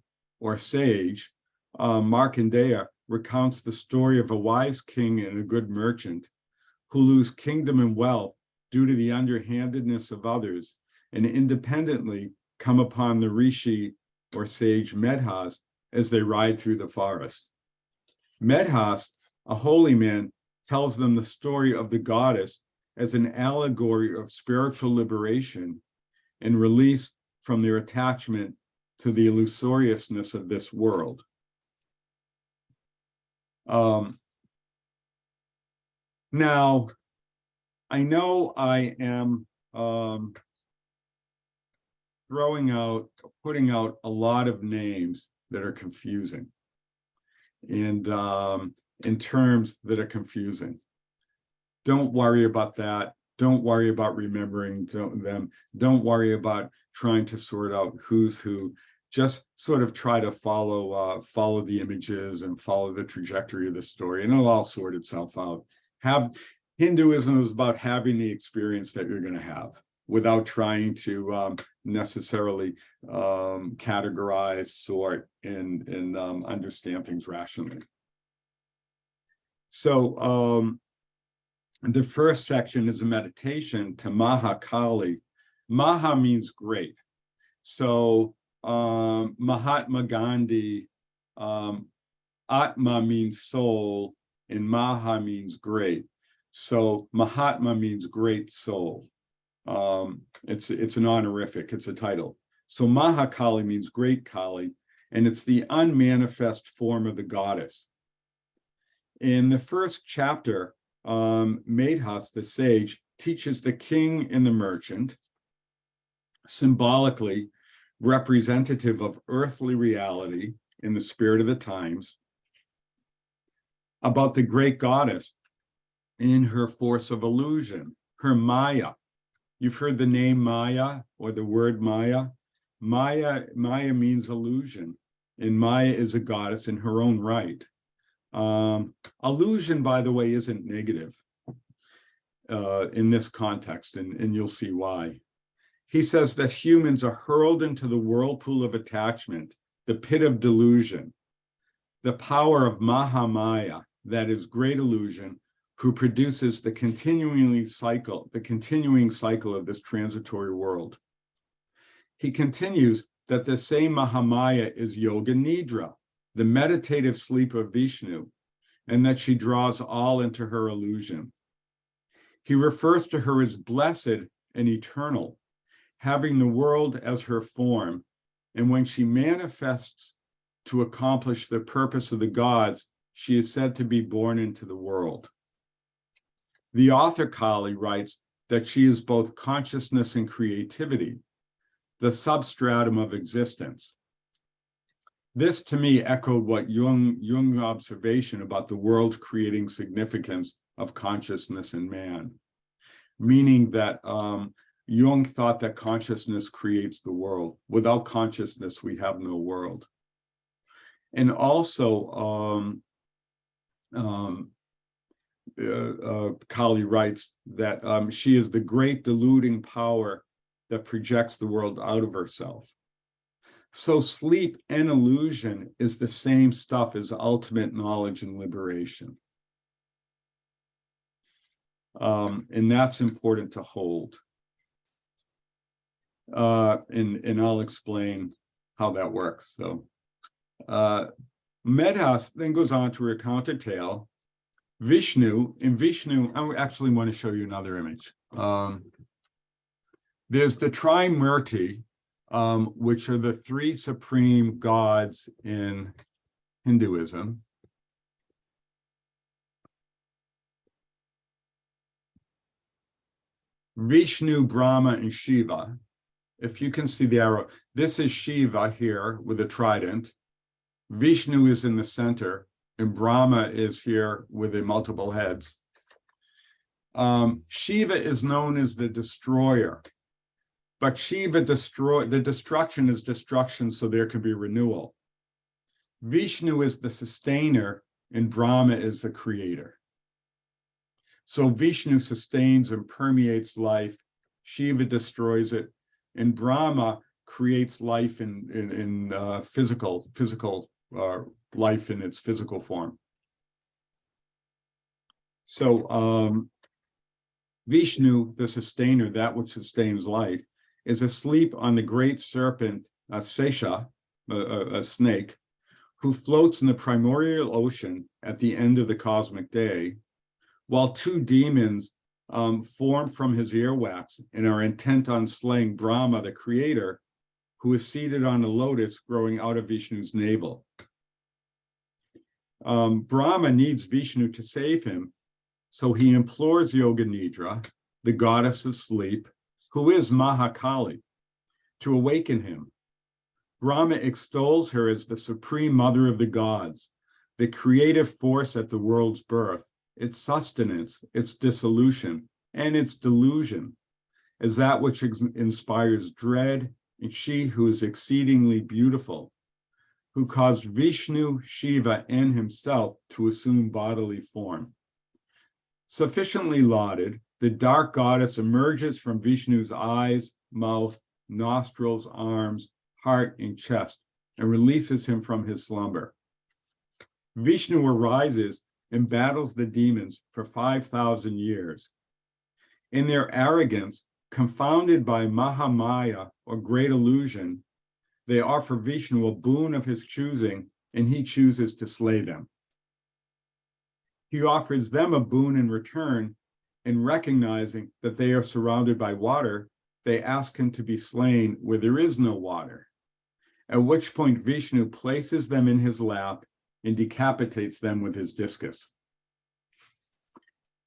or sage, Markandeya, recounts the story of a wise king and a good merchant who lose kingdom and wealth due to the underhandedness of others, and independently come upon the rishi, or sage Medhas, as they ride through the forest. Medhas, a holy man, tells them the story of the goddess as an allegory of spiritual liberation and release from their attachment to the illusoriousness of this world. Now, I know I am putting out a lot of names that are confusing, and in terms that are confusing. Don't worry about that. Don't worry about remembering them. Don't worry about trying to sort out who's who. Just sort of try to follow the images and follow the trajectory of the story, and it'll all sort itself out. Hinduism is about having the experience that you're going to have without trying to necessarily categorize, sort, and understand things rationally. So the first section is a meditation to Mahakali. Maha means great. So Mahatma Gandhi, Atma means soul, and Maha means great. So Mahatma means great soul. It's an honorific, it's a title. So Mahakali means great Kali, and it's the unmanifest form of the goddess. In the first chapter, Medhas, the sage, teaches the king and the merchant, symbolically representative of earthly reality in the spirit of the times, about the great goddess in her force of illusion, her Maya. You've heard the name Maya or the word Maya. Maya means illusion, and Maya is a goddess in her own right. Illusion, by the way, isn't negative in this context, and you'll see why. He says that humans are hurled into the whirlpool of attachment, the pit of delusion, the power of Mahamaya, that is great illusion, who produces the continuing cycle of this transitory world. He continues that the same Mahamaya is Yoga Nidra, the meditative sleep of Vishnu, and that she draws all into her illusion. He refers to her as blessed and eternal, having the world as her form, and when she manifests to accomplish the purpose of the gods, she is said to be born into the world. The author Kali writes that she is both consciousness and creativity, the substratum of existence. This, to me, echoed what Jung's observation about the world creating significance of consciousness in man, meaning that Jung thought that consciousness creates the world. Without consciousness, we have no world. And also, Kali writes that she is the great deluding power that projects the world out of herself. So sleep and illusion is the same stuff as ultimate knowledge and liberation. And that's important to hold. And I'll explain how that works. So Medhas then goes on to recount a tale. Vishnu, I actually want to show you another image. There's the Trimurti, which are the three supreme gods in Hinduism. Vishnu, Brahma, and Shiva. If you can see the arrow, this is Shiva here with a trident. Vishnu is in the center, and Brahma is here with the multiple heads. Shiva is known as the destroyer, but Shiva the destruction is destruction, so there can be renewal. Vishnu is the sustainer, and Brahma is the creator. So Vishnu sustains and permeates life, Shiva destroys it, and Brahma creates life in physical life in its physical form. So Vishnu, the sustainer, that which sustains life, is asleep on the great serpent, Sesha, a snake, who floats in the primordial ocean at the end of the cosmic day, while two demons form from his earwax and are intent on slaying Brahma, the creator, who is seated on a lotus growing out of Vishnu's navel. Brahma needs Vishnu to save him, so he implores Yoga Nidra, the goddess of sleep, who is Mahakali, to awaken him. Brahma extols her as the supreme mother of the gods, the creative force at the world's birth, its sustenance, its dissolution, and its delusion, as that which inspires dread, and she who is exceedingly beautiful, who caused Vishnu, Shiva, and himself to assume bodily form. Sufficiently lauded, the dark goddess emerges from Vishnu's eyes, mouth, nostrils, arms, heart, and chest, and releases him from his slumber. Vishnu arises and battles the demons for 5,000 years. In their arrogance, confounded by Mahamaya, or great illusion, they offer Vishnu a boon of his choosing, and he chooses to slay them. He offers them a boon in return, and recognizing that they are surrounded by water, they ask him to be slain where there is no water, at which point Vishnu places them in his lap and decapitates them with his discus.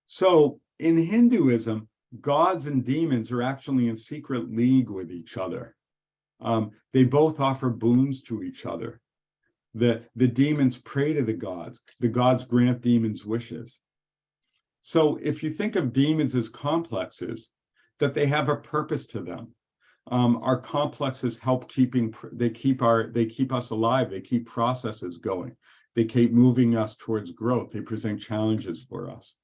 So in Hinduism, gods and demons are actually in secret league with each other. They both offer boons to each other. The demons pray to the gods grant demons wishes. So if you think of demons as complexes, that they have a purpose to them. Our complexes help keep us alive, they keep processes going, they keep moving us towards growth, they present challenges for us.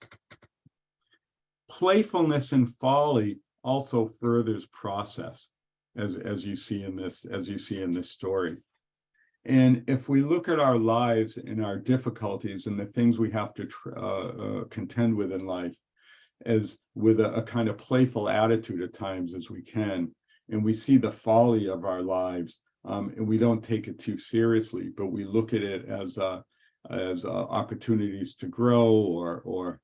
Playfulness and folly also furthers process, as you see in this story. And if we look at our lives and our difficulties and the things we have to contend with in life, as with a kind of playful attitude at times as we can, and we see the folly of our lives, and we don't take it too seriously, but we look at it as opportunities to grow, or.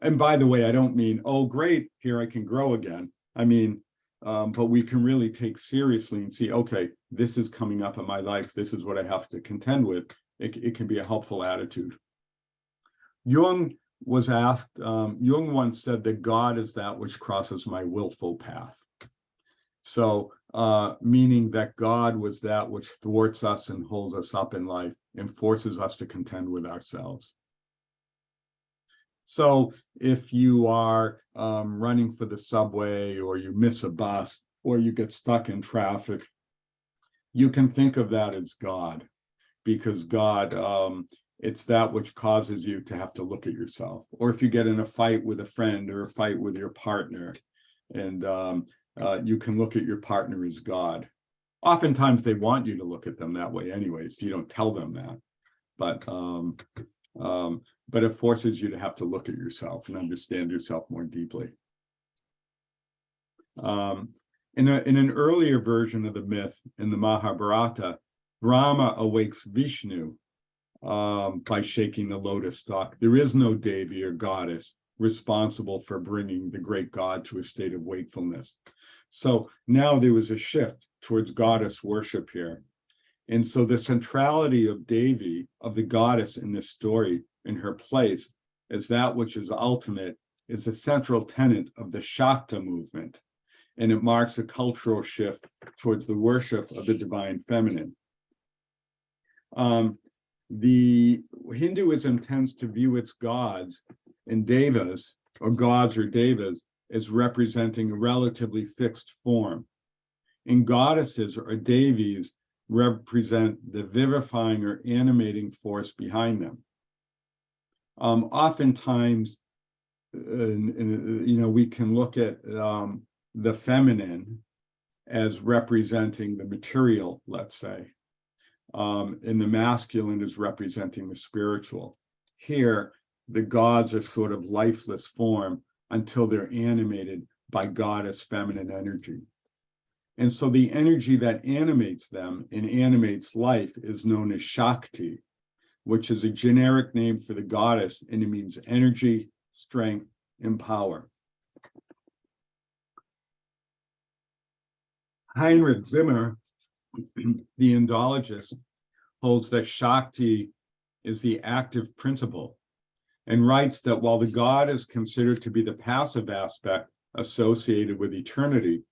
And by the way, I don't mean, oh, great, here I can grow again. I mean, but we can really take seriously and see, okay, this is coming up in my life. This is what I have to contend with. It can be a helpful attitude. Jung was asked, Jung once said that God is that which crosses my willful path. So, meaning that God was that which thwarts us and holds us up in life and forces us to contend with ourselves. So if you are running for the subway, or you miss a bus, or you get stuck in traffic, you can think of that as God, because God, it's that which causes you to have to look at yourself. Or if you get in a fight with a friend or a fight with your partner, and you can look at your partner as God. Oftentimes they want you to look at them that way anyways, so you don't tell them that. But it forces you to have to look at yourself and understand yourself more deeply. In an earlier version of the myth, in the Mahabharata, Brahma awakes Vishnu by shaking the lotus stalk. There is no Devi or goddess responsible for bringing the great god to a state of wakefulness. So now there was a shift towards goddess worship here. And so the centrality of Devi, of the goddess in this story, in her place, as that which is ultimate, is a central tenet of the Shakta movement, and it marks a cultural shift towards the worship of the divine feminine. The Hinduism tends to view its gods and devas, or gods or devas, as representing a relatively fixed form. And goddesses or devis represent the vivifying or animating force behind them. Oftentimes, we can look at the feminine as representing the material, let's say, and the masculine is representing the spiritual. Here, the gods are sort of lifeless form until they're animated by goddess feminine energy. And so the energy that animates them and animates life is known as Shakti, which is a generic name for the goddess, and it means energy, strength, and power. Heinrich Zimmer, the Indologist, holds that Shakti is the active principle and writes that while the god is considered to be the passive aspect associated with eternity,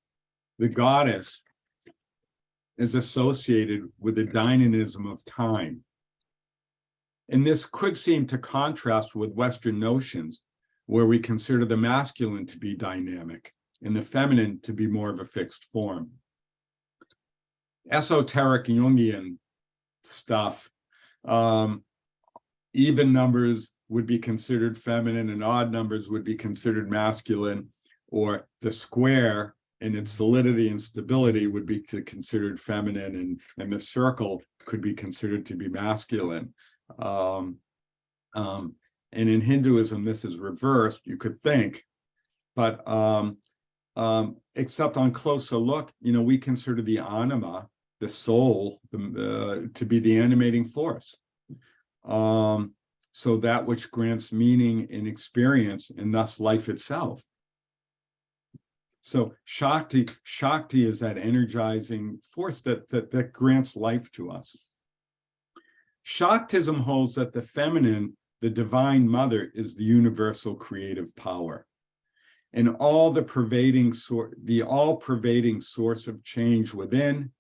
the goddess is associated with the dynamism of time. And this could seem to contrast with Western notions where we consider the masculine to be dynamic and the feminine to be more of a fixed form. Esoteric Jungian stuff, even numbers would be considered feminine and odd numbers would be considered masculine, or the square and its solidity and stability would be considered feminine, and the circle could be considered to be masculine. And in Hinduism, this is reversed, you could think, but except on closer look, we consider the anima, the soul, to be the animating force. So that which grants meaning and experience, and thus life itself. So Shakti is that energizing force that grants life to us. Shaktism holds that the feminine, the divine mother, is the universal creative power, and the all-pervading source of change within,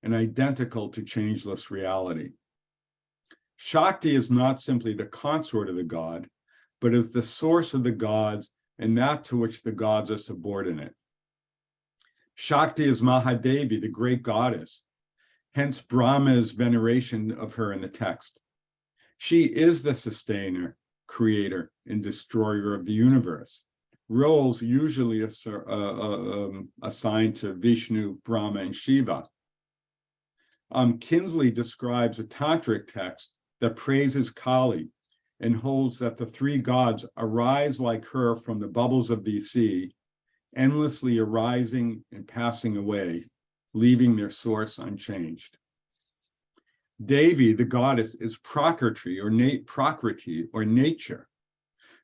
and identical to changeless reality. Shakti is not simply the consort of the god, but is the source of the gods and that to which the gods are subordinate. Shakti is Mahadevi, the great goddess, hence Brahma's veneration of her in the text. She is the sustainer, creator, and destroyer of the universe, roles usually assigned to Vishnu, Brahma, and Shiva. Kinsley describes a tantric text that praises Kali and holds that the three gods arise like her from the bubbles of the sea, endlessly arising and passing away, leaving their source unchanged. Devi, the goddess, is Prakriti or nature,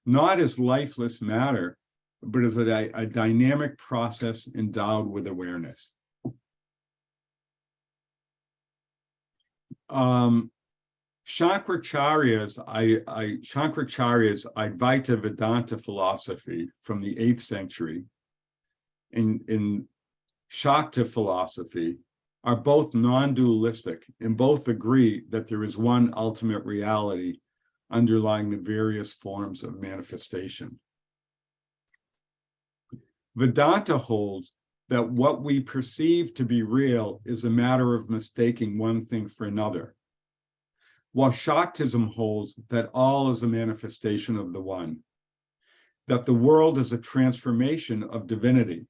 not as lifeless matter, but as a dynamic process endowed with awareness. Shankaracharya's Advaita Vedanta philosophy from the 8th century in Shakta philosophy are both non-dualistic and both agree that there is one ultimate reality underlying the various forms of manifestation. Vedanta holds that what we perceive to be real is a matter of mistaking one thing for another, while Shaktism holds that all is a manifestation of the one, that the world is a transformation of divinity.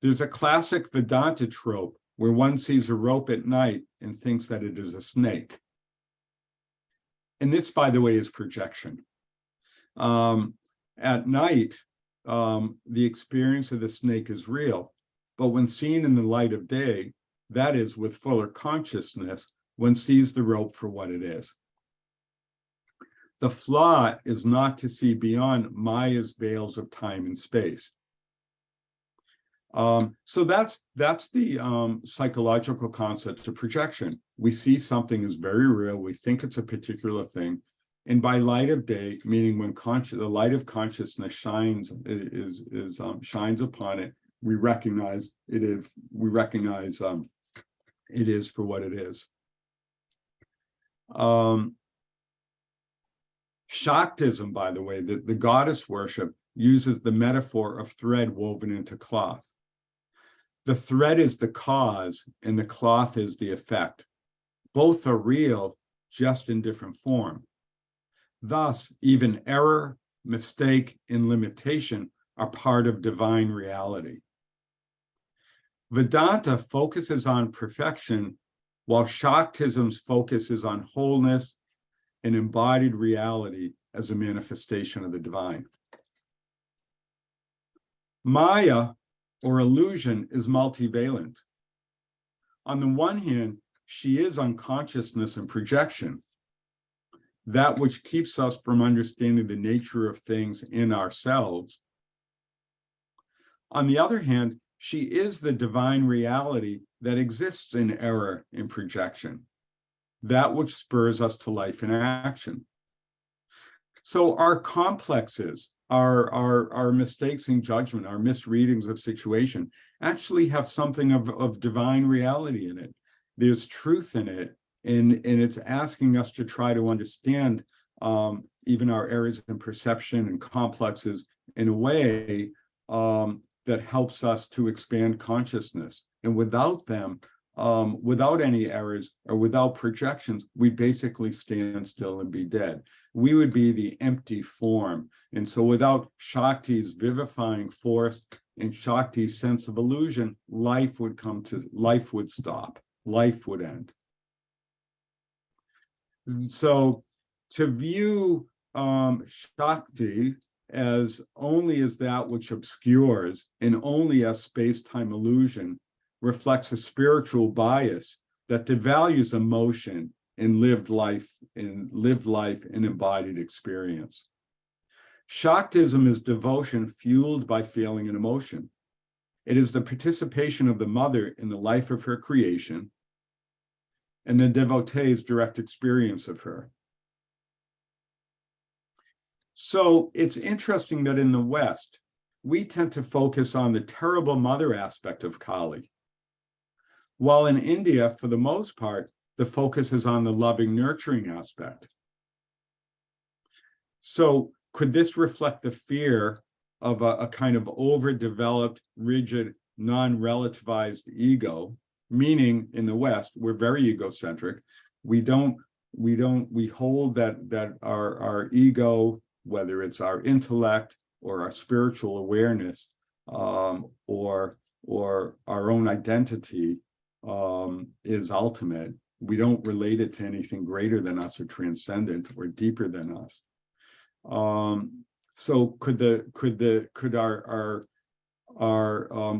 There's a classic Vedanta trope where one sees a rope at night and thinks that it is a snake. And this, by the way, is projection. At night, the experience of the snake is real, but when seen in the light of day, that is, with fuller consciousness, one sees the rope for what it is. The flaw is not to see beyond Maya's veils of time and space. So that's the psychological concept of projection. We see something as very real, we think it's a particular thing, And by light of day, meaning when the light of consciousness shines shines upon it, we recognize it is it is for what it is. Shaktism, by the way, the goddess worship uses the metaphor of thread woven into cloth. The thread is the cause and the cloth is the effect. Both are real, just in different form. Thus, even error, mistake, and limitation are part of divine reality. Vedanta focuses on perfection, while Shaktism's focus is on wholeness and embodied reality as a manifestation of the divine. Maya, or illusion, is multivalent. On the one hand, she is unconsciousness and projection, that which keeps us from understanding the nature of things in ourselves. On the other hand, she is the divine reality that exists in error and projection, that which spurs us to life and action. So our complexes, our mistakes in judgment, our misreadings of situation actually have something of divine reality in it. There's truth in it, and it's asking us to try to understand even our errors in perception and complexes in a way that helps us to expand consciousness. And without them, without any errors or without projections, we basically stand still and be dead. We would be the empty form. And so without Shakti's vivifying force and Shakti's sense of illusion, life would stop, life would end. So to view Shakti as only as that which obscures and only as space-time illusion reflects a spiritual bias that devalues emotion and lived life and embodied experience. Shaktism is devotion fueled by feeling and emotion. It is the participation of the mother in the life of her creation and the devotee's direct experience of her. So it's interesting that in the West, we tend to focus on the terrible mother aspect of Kali, while in India, for the most part, the focus is on the loving, nurturing aspect. So could this reflect the fear of a kind of overdeveloped, rigid, non-relativized ego? Meaning in the West, we're very egocentric. We hold that our ego, whether it's our intellect or our spiritual awareness, or our own identity, is ultimate. We don't relate it to anything greater than us or transcendent or deeper than us. So could our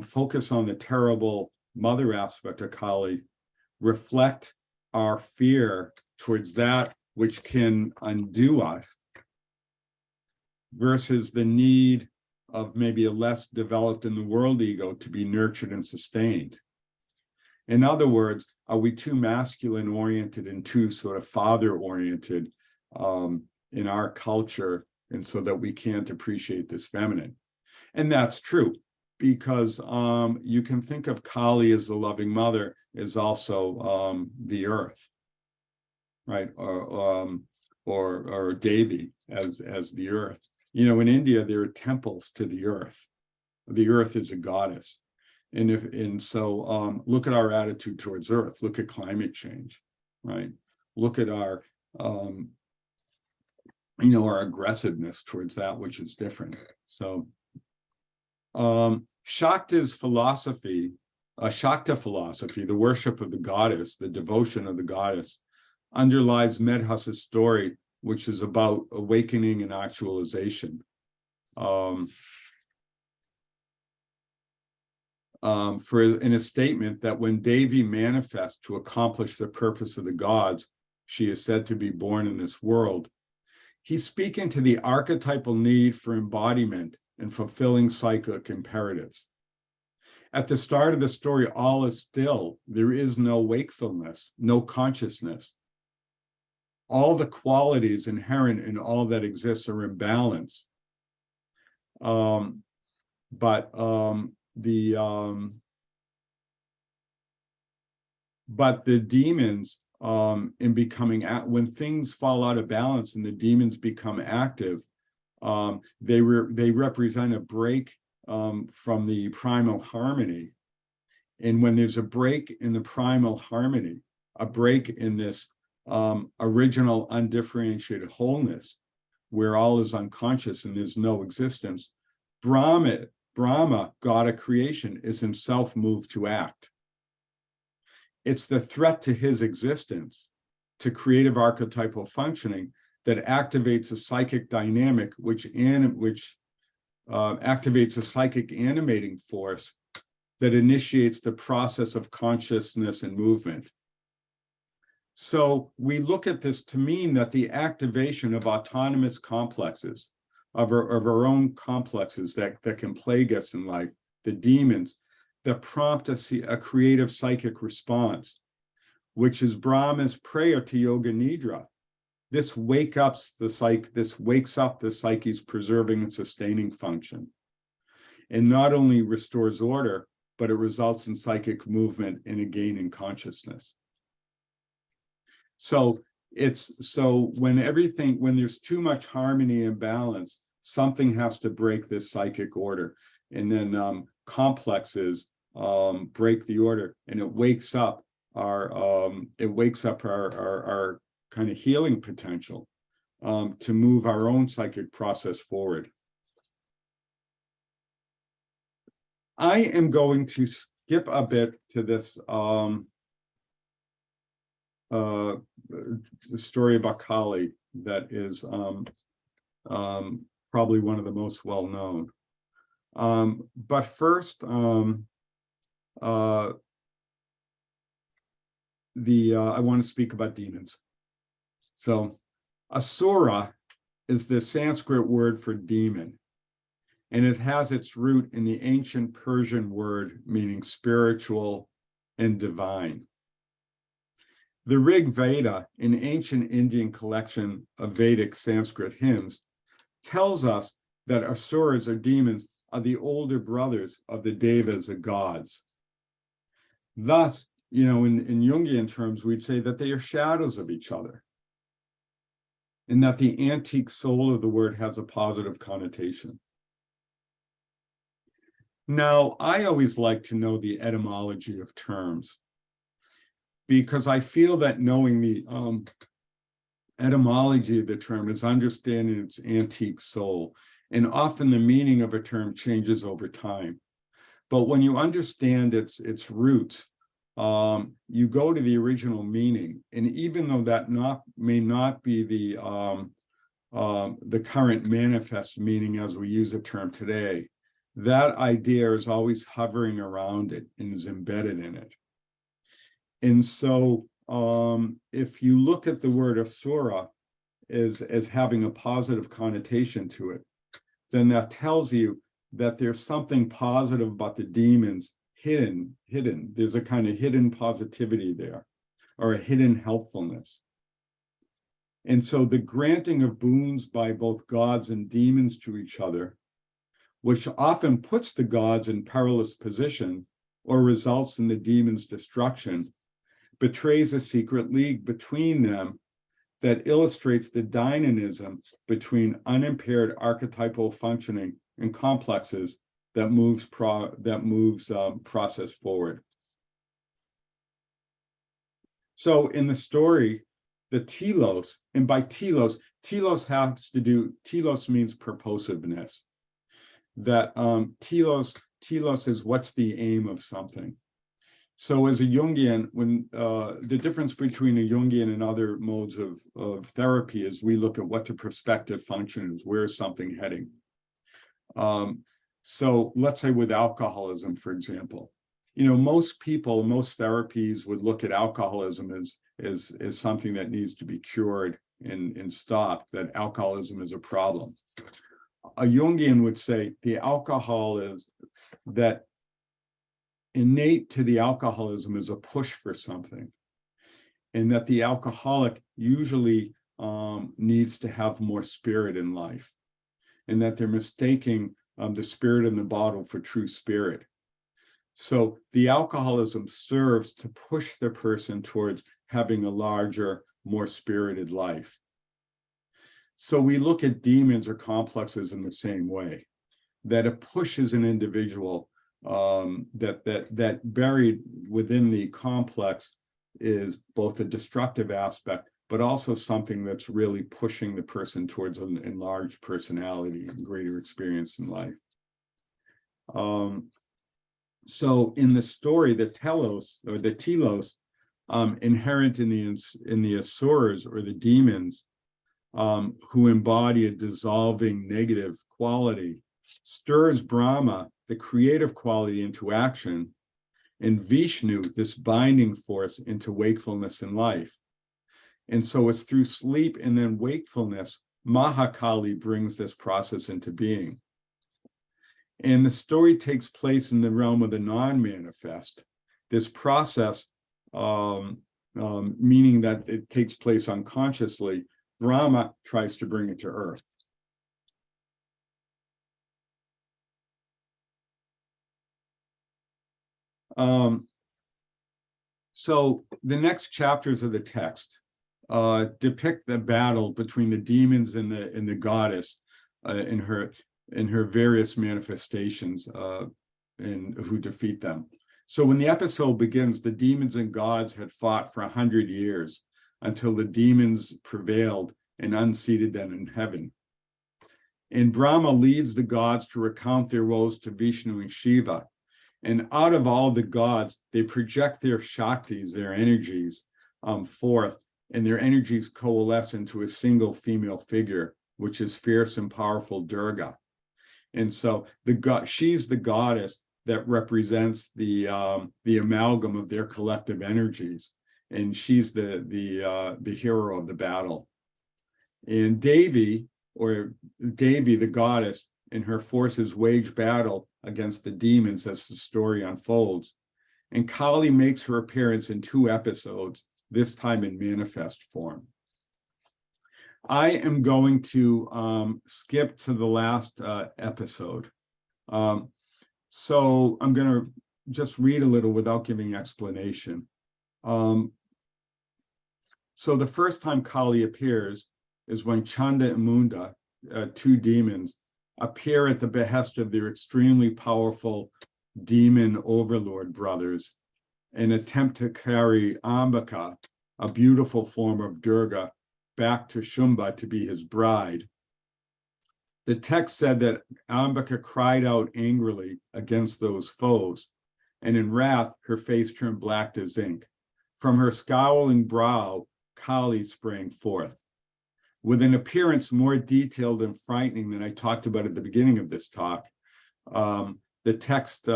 focus on the terrible mother aspect of Kali reflect our fear towards that which can undo us versus the need of maybe a less developed in the world ego to be nurtured and sustained? In other words, are we too masculine oriented and too sort of father oriented in our culture, and so that we can't appreciate this feminine? And that's true, because you can think of Kali as the loving mother as also the earth, right? Or Devi as the earth. You know, in India, there are temples to the earth. The earth is a goddess. And so look at our attitude towards earth. Look at climate change, right? Look at our our aggressiveness towards that which is different. So Shakta's philosophy, Shakta philosophy, the worship of the goddess, the devotion of the goddess, underlies Medhas's story, which is about awakening and actualization. In a statement that when Devi manifests to accomplish the purpose of the gods, she is said to be born in this world. He's speaking to the archetypal need for embodiment and fulfilling psychic imperatives. At the start of the story, all is still. There is no wakefulness, no consciousness. all the qualities inherent in all that exists are in balance. But the demons, in becoming, when things fall out of balance and the demons become active, they represent a break from the primal harmony. And when there's a break in the primal harmony, a break in this original undifferentiated wholeness, where all is unconscious and there's no existence, Brahma, God of creation, is himself moved to act. It's the threat to his existence, to creative archetypal functioning, that activates a psychic dynamic, which activates a psychic animating force that initiates the process of consciousness and movement. So we look at this to mean that the activation of autonomous complexes, of our own complexes that can plague us in life, the demons, that prompt a creative psychic response, which is Brahma's prayer to Yoga Nidra. This wakes up the psyche's preserving and sustaining function, and not only restores order, but it results in psychic movement and a gain in consciousness. So when there's too much harmony and balance, something has to break this psychic order, and then complexes break the order, and it wakes up our kind of healing potential to move our own psychic process forward. I am going to skip a bit to this the story about Kali that is probably one of the most well-known. But first, I want to speak about demons. So asura is the Sanskrit word for demon, and it has its root in the ancient Persian word meaning spiritual and divine. The Rig Veda, an ancient Indian collection of Vedic Sanskrit hymns, tells us that asuras or demons are the older brothers of the devas or gods. Thus, in Jungian terms, we'd say that they are shadows of each other, and that the antique soul of the word has a positive connotation. Now, I always like to know the etymology of terms, because I feel that knowing the etymology of the term is understanding its antique soul, and often the meaning of a term changes over time. But when you understand its roots, you go to the original meaning, and even though that may not be the current manifest meaning as we use the term today, that idea is always hovering around it and is embedded in it. And so if you look at the word asura as having a positive connotation to it, then that tells you that there's something positive about the demons hidden. There's a kind of hidden positivity there, or a hidden helpfulness. And so the granting of boons by both gods and demons to each other, which often puts the gods in perilous position or results in the demons' destruction, betrays a secret league between them that illustrates the dynamism between unimpaired archetypal functioning and complexes that moves process forward. So in the story, the telos, and by telos means purposiveness. That telos is what's the aim of something. So as a Jungian, when the difference between a Jungian and other modes of therapy is we look at what the prospective function is, where is something heading. So let's say with alcoholism, for example, most therapies would look at alcoholism as something that needs to be cured and stopped, that alcoholism is a problem. A Jungian would say the alcohol is that innate to the alcoholism is a push for something, and that the alcoholic usually needs to have more spirit in life, and that they're mistaking the spirit in the bottle for true spirit. So the alcoholism serves to push the person towards having a larger, more spirited life. So we look at demons or complexes in the same way, that it pushes an individual, that buried within the complex is both a destructive aspect, but also something that's really pushing the person towards an enlarged personality and greater experience in life. So in the story, the telos or the telos, inherent in the asuras or the demons, who embody a dissolving negative quality, stirs Brahma, the creative quality, into action, and Vishnu, this binding force, into wakefulness and life. And so it's through sleep and then wakefulness, Mahakali brings this process into being. And the story takes place in the realm of the non-manifest. This process, meaning that it takes place unconsciously, Brahma tries to bring it to earth. So the next chapters of the text depict the battle between the demons and the goddess in her various manifestations, and who defeat them. So when the episode begins, the demons and gods had fought for 100 years until the demons prevailed and unseated them in heaven. And Brahma leads the gods to recount their woes to Vishnu and Shiva. And out of all the gods, they project their shaktis, their energies, forth, and their energies coalesce into a single female figure, which is fierce and powerful Durga. And so she's the goddess that represents the amalgam of their collective energies, and she's the hero of the battle. And Devi, the goddess, and her forces wage battle against the demons as the story unfolds. And Kali makes her appearance in 2 episodes, this time in manifest form. I am going to skip to the last episode. So I'm going to just read a little without giving explanation. So the first time Kali appears is when Chanda and Munda, 2 demons, appear at the behest of their extremely powerful demon overlord brothers and attempt to carry Ambika, a beautiful form of Durga, back to Shumba to be his bride. The text said that Ambika cried out angrily against those foes, and in wrath, her face turned black as ink. From her scowling brow, Kali sprang forth. With an appearance more detailed and frightening than I talked about at the beginning of this talk, the text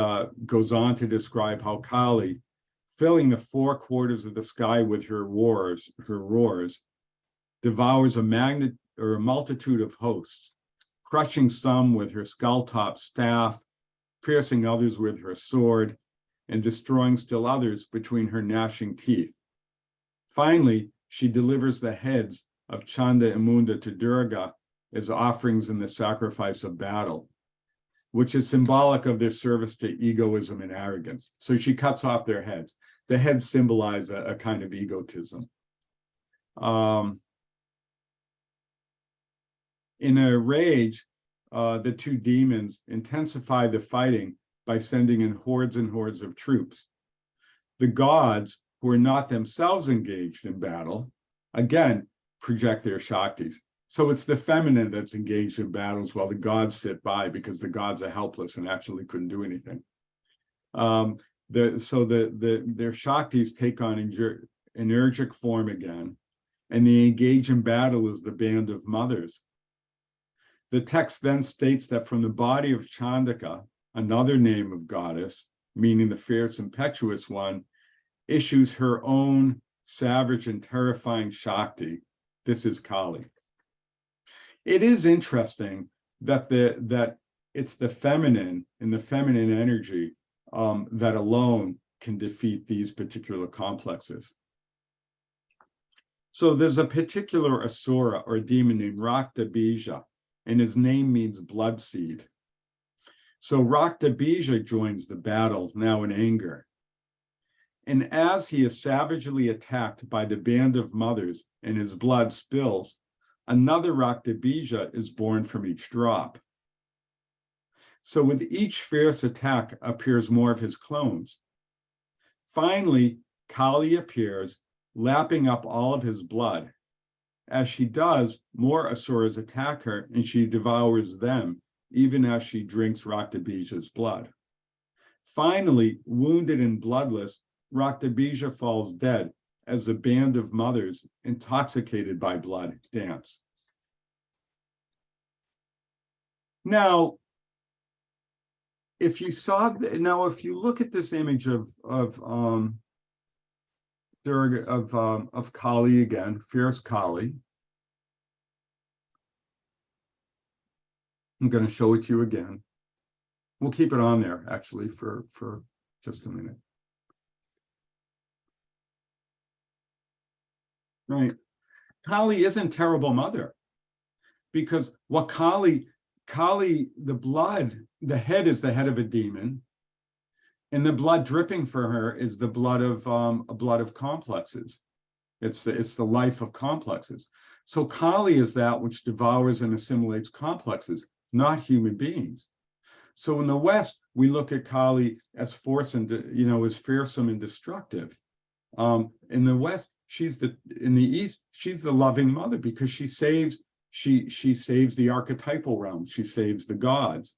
goes on to describe how Kali, filling the 4 quarters of the sky with her roars, devours a multitude of hosts, crushing some with her skull-top staff, piercing others with her sword, and destroying still others between her gnashing teeth. Finally, she delivers the heads of Chanda and Munda to Durga as offerings in the sacrifice of battle, which is symbolic of their service to egoism and arrogance. So she cuts off their heads. The heads symbolize a kind of egotism. In a rage, the 2 demons intensify the fighting by sending in hordes and hordes of troops. The gods, who are not themselves engaged in battle, again, project their shaktis. So it's the feminine that's engaged in battles while the gods sit by because the gods are helpless and actually couldn't do anything. Their shaktis take on energic form again, and they engage in battle as the band of mothers. The text then states that from the body of Chandika, another name of goddess, meaning the fierce, impetuous one, issues her own savage and terrifying Shakti. This is Kali. It is interesting that it's the feminine and the feminine energy that alone can defeat these particular complexes. So there's a particular asura or demon named Raktabija, and his name means blood seed. So Raktabija joins the battle now in anger. And as he is savagely attacked by the band of mothers and his blood spills, another Raktabija is born from each drop. So with each fierce attack appears more of his clones. Finally, Kali appears, lapping up all of his blood. As she does, more asuras attack her, and she devours them, even as she drinks Raktabija's blood. Finally, wounded and bloodless, Raktabija falls dead as a band of mothers, intoxicated by blood, dance. Now, if you look at this image of Kali again, fierce Kali. I'm going to show it to you again. We'll keep it on there actually for just a minute. Right. Kali isn't terrible mother, because what Kali, the head is the head of a demon, and the blood dripping for her is the blood of complexes. It's the life of complexes. So Kali is that which devours and assimilates complexes, not human beings. So in the West, we look at Kali as as fearsome and destructive. In the West, in the East, she's the loving mother, because she saves the archetypal realm. She saves the gods.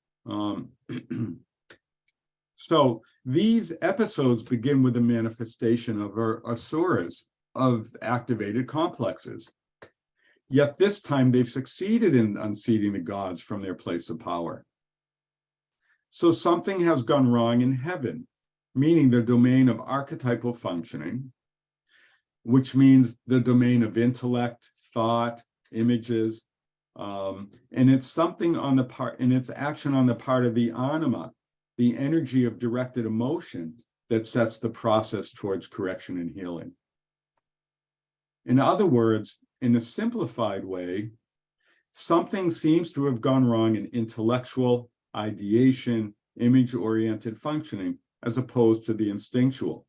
So these episodes begin with a manifestation of our asuras, of activated complexes. Yet this time they've succeeded in unseating the gods from their place of power. So something has gone wrong in heaven, meaning the domain of archetypal functioning, which means the domain of intellect, thought, images, and it's something it's action on the part of the anima, the energy of directed emotion that sets the process towards correction and healing. In other words, in a simplified way, something seems to have gone wrong in intellectual, ideation, image-oriented functioning, as opposed to the instinctual.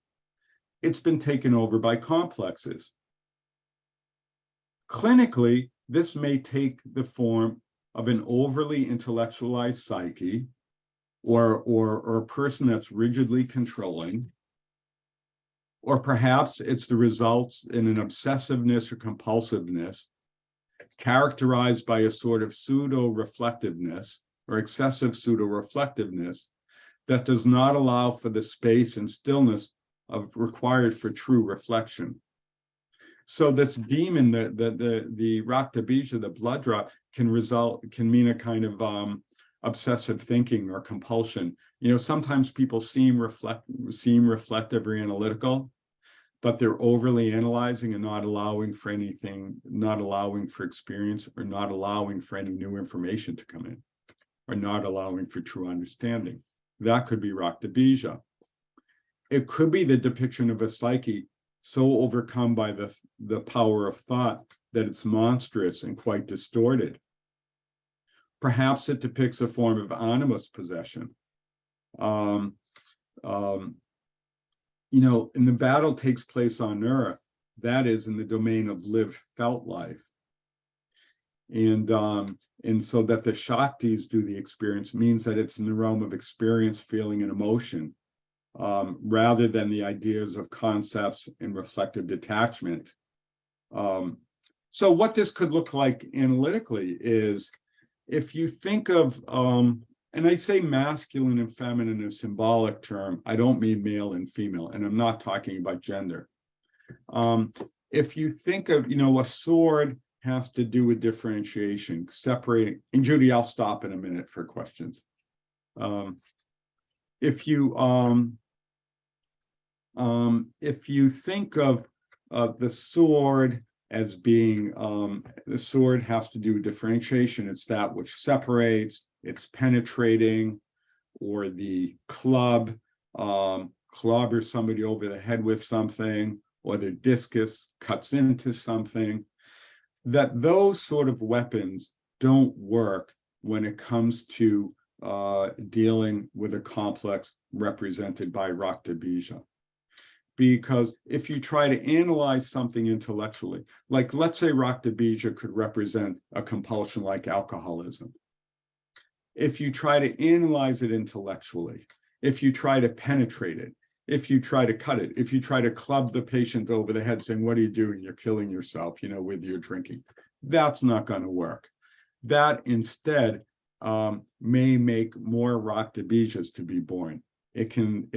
It's been taken over by complexes. Clinically, this may take the form of an overly intellectualized psyche, or a person that's rigidly controlling, or perhaps it's the results in an obsessiveness or compulsiveness characterized by a sort of pseudo-reflectiveness or excessive pseudo-reflectiveness that does not allow for the space and stillness required for true reflection. So this demon, the Raktabija, the blood drop, can mean a kind of obsessive thinking or compulsion. Sometimes people seem reflective or analytical, but they're overly analyzing and not allowing for anything, not allowing for experience, or not allowing for any new information to come in, or not allowing for true understanding. That could be Raktabija. It could be the depiction of a psyche so overcome by the power of thought that it's monstrous and quite distorted. Perhaps it depicts a form of animus possession. And the battle takes place on earth, that is in the domain of lived felt life. And so that the Shaktis do the experience means that it's in the realm of experience, feeling, and emotion, rather than the ideas of concepts and reflective detachment. So what this could look like analytically is, if you think of, and I say masculine and feminine in a symbolic term, I don't mean male and female, and I'm not talking about gender. If you think of, a sword has to do with differentiation, separating, and Judy, I'll stop in a minute for questions. If you think of the sword as being, the sword has to do with differentiation. It's that which separates, it's penetrating, or the club, clobber somebody over the head with something, or their discus cuts into something, that those sort of weapons don't work when it comes to dealing with a complex represented by Rakta Bija. Because if you try to analyze something intellectually, like let's say Rakta Bija could represent a compulsion like alcoholism. If you try to analyze it intellectually, if you try to penetrate it, if you try to cut it, if you try to club the patient over the head saying, what are you doing? You're killing yourself, with your drinking. That's not going to work. That instead may make more Rakta Bijas to be born. It can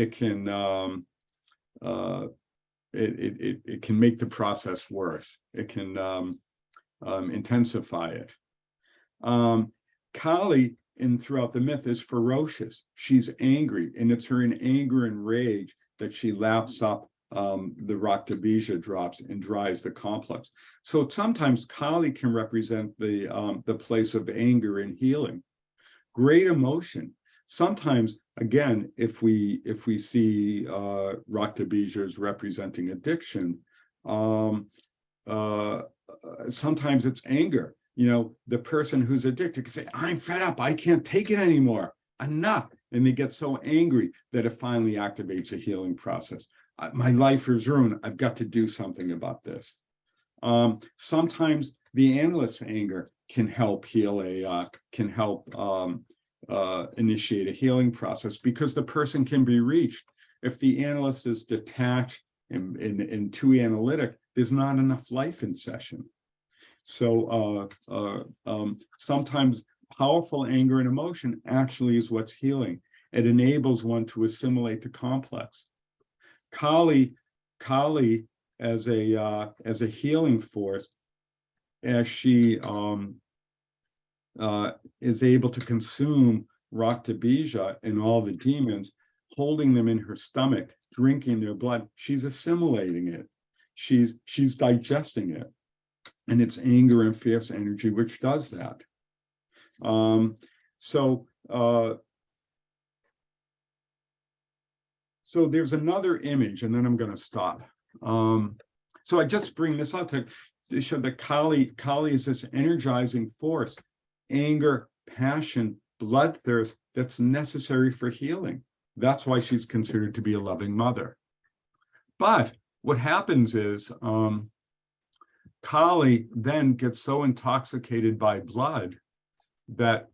make the process worse. It can intensify it. Kali, throughout the myth, is ferocious. She's angry, and it's her in anger and rage that she laps up the Rakta Bija drops and dries the complex. So sometimes Kali can represent the place of anger and healing, great emotion. Sometimes, again, if we see Rakta Bijas representing addiction, sometimes it's anger. The person who's addicted can say, I'm fed up, I can't take it anymore, enough. And they get so angry that it finally activates a healing process. My life is ruined, I've got to do something about this. Sometimes the analyst's anger can help heal initiate a healing process, because the person can be reached. If the analyst is detached and too analytic, there's not enough life in session. So sometimes powerful anger and emotion actually is what's healing. It enables one to assimilate the complex. Kali as a healing force, as she is able to consume Rakta Bija and all the demons, holding them in her stomach, drinking their blood, she's assimilating it. She's digesting it. And it's anger and fierce energy which does that. So there's another image, and then I'm going to stop. So I just bring this up to show that Kali is this energizing force, anger, passion, bloodthirst that's necessary for healing. That's why she's considered to be a loving mother. But what happens is Kali then gets so intoxicated by blood that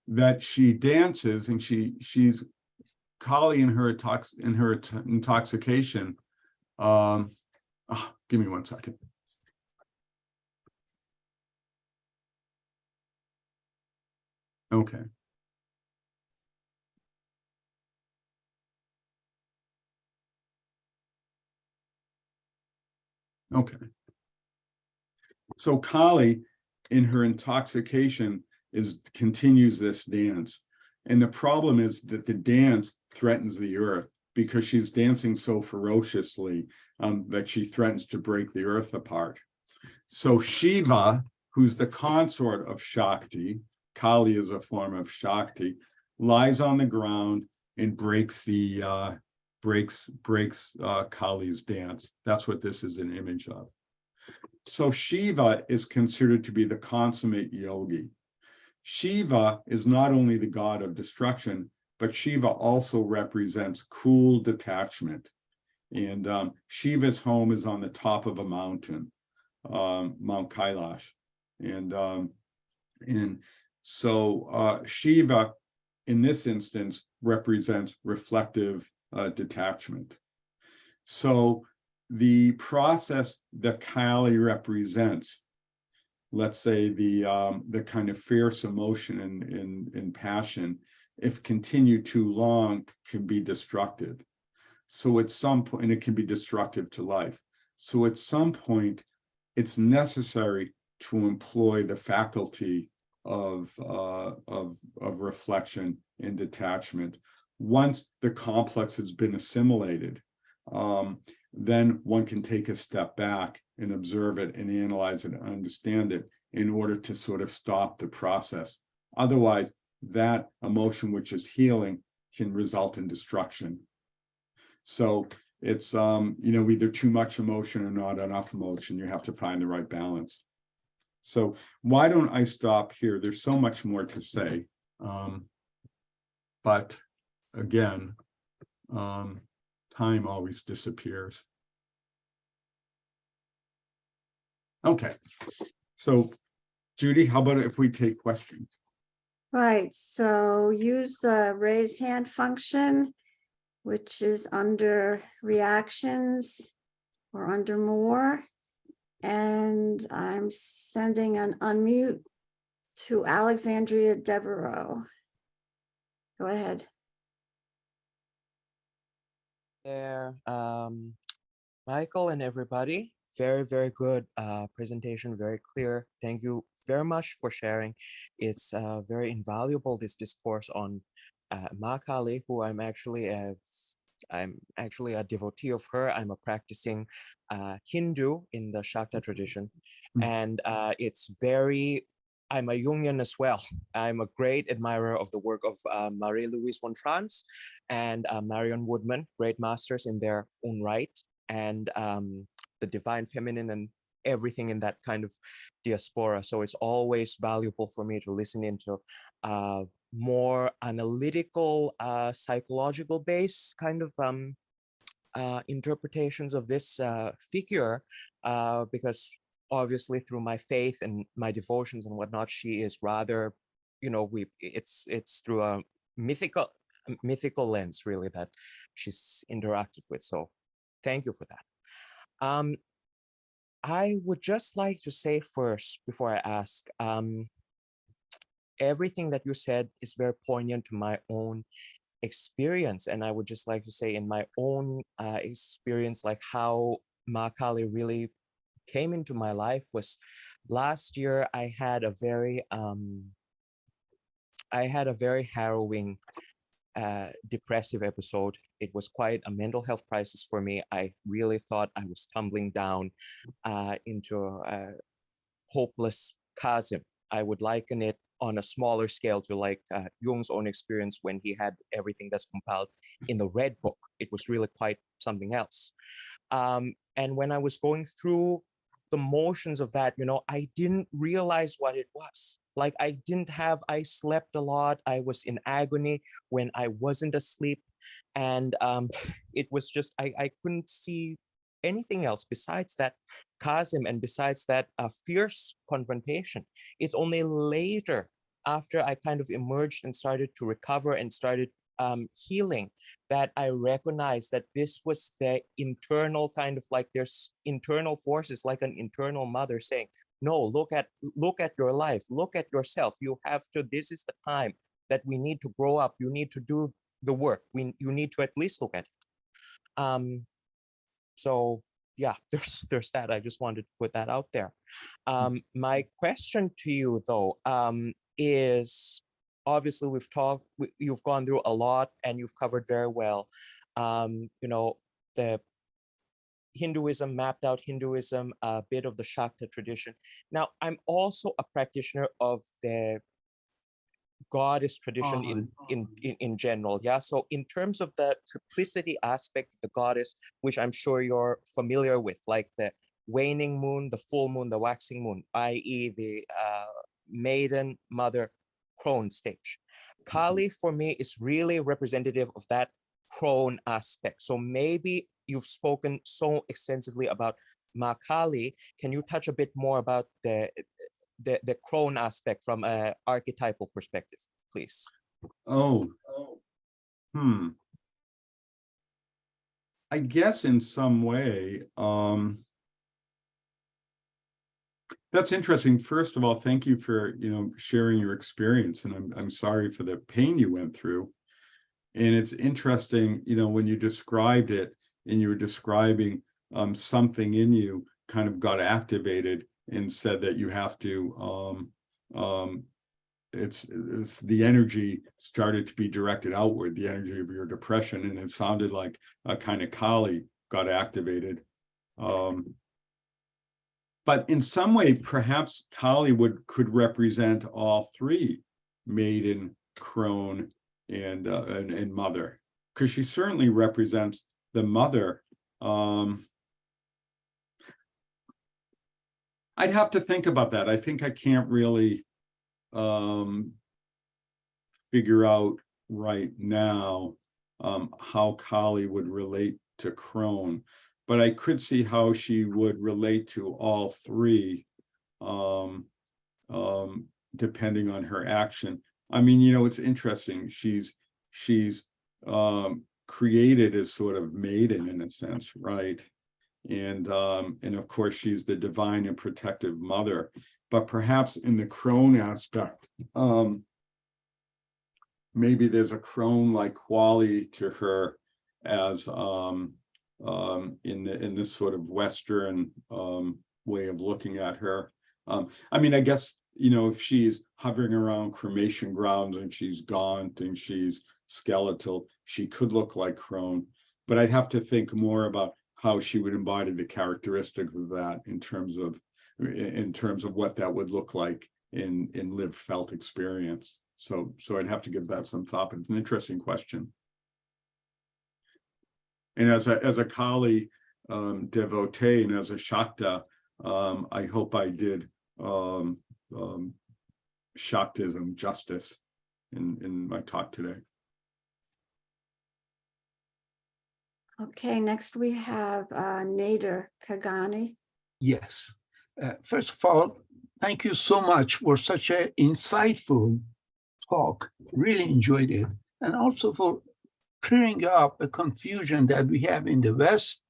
that she dances, and she's Kali in her intoxication. Give me 1 second. Okay. Okay. So Kali, in her intoxication, continues this dance. And the problem is that the dance threatens the earth, because she's dancing so ferociously that she threatens to break the earth apart. So Shiva, who's the consort of Shakti, Kali is a form of Shakti, lies on the ground and breaks Kali's dance. That's what this is an image of. So Shiva is considered to be the consummate yogi. Shiva is not only the god of destruction, but Shiva also represents cool detachment. And Shiva's home is on the top of a mountain, Mount Kailash. And so Shiva, in this instance, represents reflective detachment. So the process that Kali represents, let's say the kind of fierce emotion and passion, if continued too long, can be destructive. So at some point, and it can be destructive to life. So at some point, it's necessary to employ the faculty of reflection and detachment. Once the complex has been assimilated, then one can take a step back and observe it and analyze it and understand it in order to sort of stop the process. Otherwise, that emotion which is healing can result in destruction. So it's, either too much emotion or not enough emotion. You have to find the right balance. So why don't I stop here? There's so much more to say. But again, time always disappears. Okay. So Judy, how about if we take questions? Right, so use the raise hand function, which is under reactions or under more. And I'm sending an unmute to Alexandria Devereaux. Go ahead. There, Michael and everybody, very, very good presentation, very clear. Thank you very much for sharing. It's very invaluable, this discourse on Ma Kali, who I'm actually a devotee of her. I'm a practicing Hindu in the Shakta tradition, and I'm a Jungian as well. I'm a great admirer of the work of Marie-Louise von Franz and Marion Woodman, great masters in their own right, and the divine feminine and everything in that kind of diaspora. So it's always valuable for me to listen into more analytical, psychological based kind of interpretations of this figure, because obviously through my faith and my devotions and whatnot, she is rather, it's through a mythical lens really that she's interacted with. So thank you for that. I would just like to say first, before I ask, everything that you said is very poignant to my own experience. And I would just like to say in my own experience, like how Ma Kali really came into my life was last year. I had a very harrowing depressive episode. It was quite a mental health crisis for me. I really thought I was tumbling down into a hopeless chasm. I would liken it on a smaller scale to like Jung's own experience when he had everything that's compiled in the Red Book. It was really quite something else. And when I was going through the motions of that, I didn't realize what it was. Like I slept a lot. I was in agony when I wasn't asleep. And it was just, I couldn't see anything else besides that chasm and besides that fierce confrontation. It's only later, after I kind of emerged and started to recover and started healing, that I recognized that this was the internal kind of like, there's internal forces, like an internal mother saying, no, look at your life, look at yourself. You have to, this is the time that we need to grow up. You need to do the work. You need to at least look at it. So yeah, there's that. I just wanted to put that out there. My question to you though is, obviously you've gone through a lot and you've covered very well, the Hinduism, mapped out Hinduism, a bit of the Shakta tradition. Now, I'm also a practitioner of the goddess tradition in general. Yeah. So in terms of the triplicity aspect of the goddess, which I'm sure you're familiar with, like the waning moon, the full moon, the waxing moon, i.e. the maiden, mother, crone stage. Kali for me is really representative of that crone aspect. So maybe you've spoken so extensively about Ma Kali. Can you touch a bit more about the crone aspect from an archetypal perspective, please? I guess in some way, that's interesting. First of all, thank you for sharing your experience, and I'm sorry for the pain you went through. And it's interesting, when you described it and you were describing something in you kind of got activated and said that you have to it's the energy started to be directed outward, the energy of your depression, and it sounded like a kind of Kali got activated. But in some way, perhaps Kali could represent all three: maiden, crone, and mother, because she certainly represents the mother. I'd have to think about that. I think I can't really figure out right now how Kali would relate to crone, but I could see how she would relate to all three, depending on her action. I mean, you know, it's interesting. She's created as sort of maiden in a sense, right? And of course, she's the divine and protective mother. But perhaps in the crone aspect, maybe there's a crone-like quality to her as in this sort of Western way of looking at her. I mean, I guess, you know, if she's hovering around cremation grounds and she's gaunt and she's skeletal, she could look like crone. But I'd have to think more about how she would embody the characteristics of that in terms of what that would look like in lived felt experience. So I'd have to give that some thought, but it's an interesting question. And as a Kali devotee and as a Shakta, I hope I did Shaktism justice in my talk today. Okay, next we have Nader Kagani. Yes. First of all, thank you so much for such an insightful talk. Really enjoyed it. And also for clearing up a confusion that we have in the West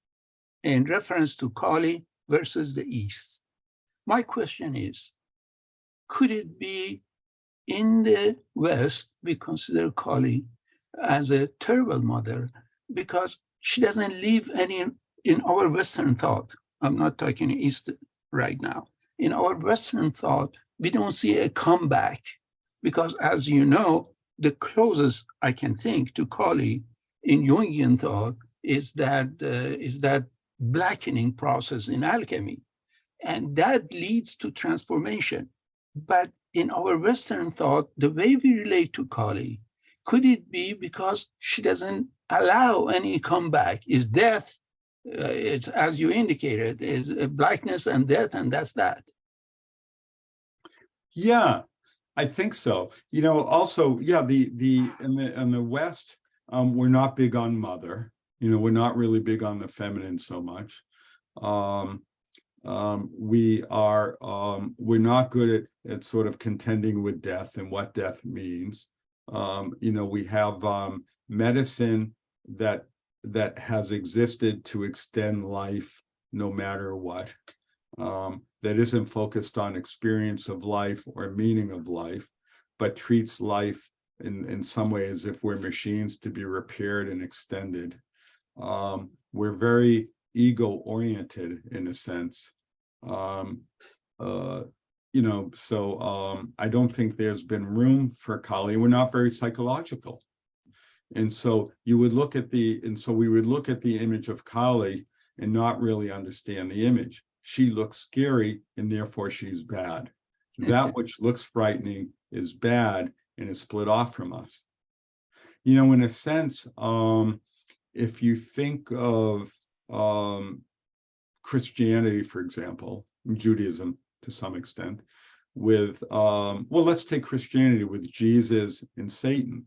in reference to Kali versus the East. My question is, could it be in the West, we consider Kali as a terrible mother because she doesn't live any in our Western thought. I'm not talking East right now. In our Western thought, we don't see a comeback because, as you know, the closest I can think to Kali in Jungian thought is that blackening process in alchemy, and that leads to transformation. But in our Western thought, the way we relate to Kali, could it be because she doesn't allow any comeback? Is death, it's, as you indicated, is blackness and death, and that's that. Yeah, I think so. You know, also, yeah, in the West, we're not big on mother. You know, we're not really big on the feminine so much. We're not good at sort of contending with death and what death means. You know, we have medicine that has existed to extend life no matter what, that isn't focused on experience of life or meaning of life, but treats life in some way as if we're machines to be repaired and extended. We're very ego-oriented in a sense. You know, so I don't think there's been room for Kali. We're not very psychological. And so we would look at the image of Kali and not really understand the image. She looks scary and therefore she's bad. That which looks frightening is bad and is split off from us. You know, in a sense, if you think of Christianity, for example, Judaism to some extent, with, well, let's take Christianity with Jesus and Satan,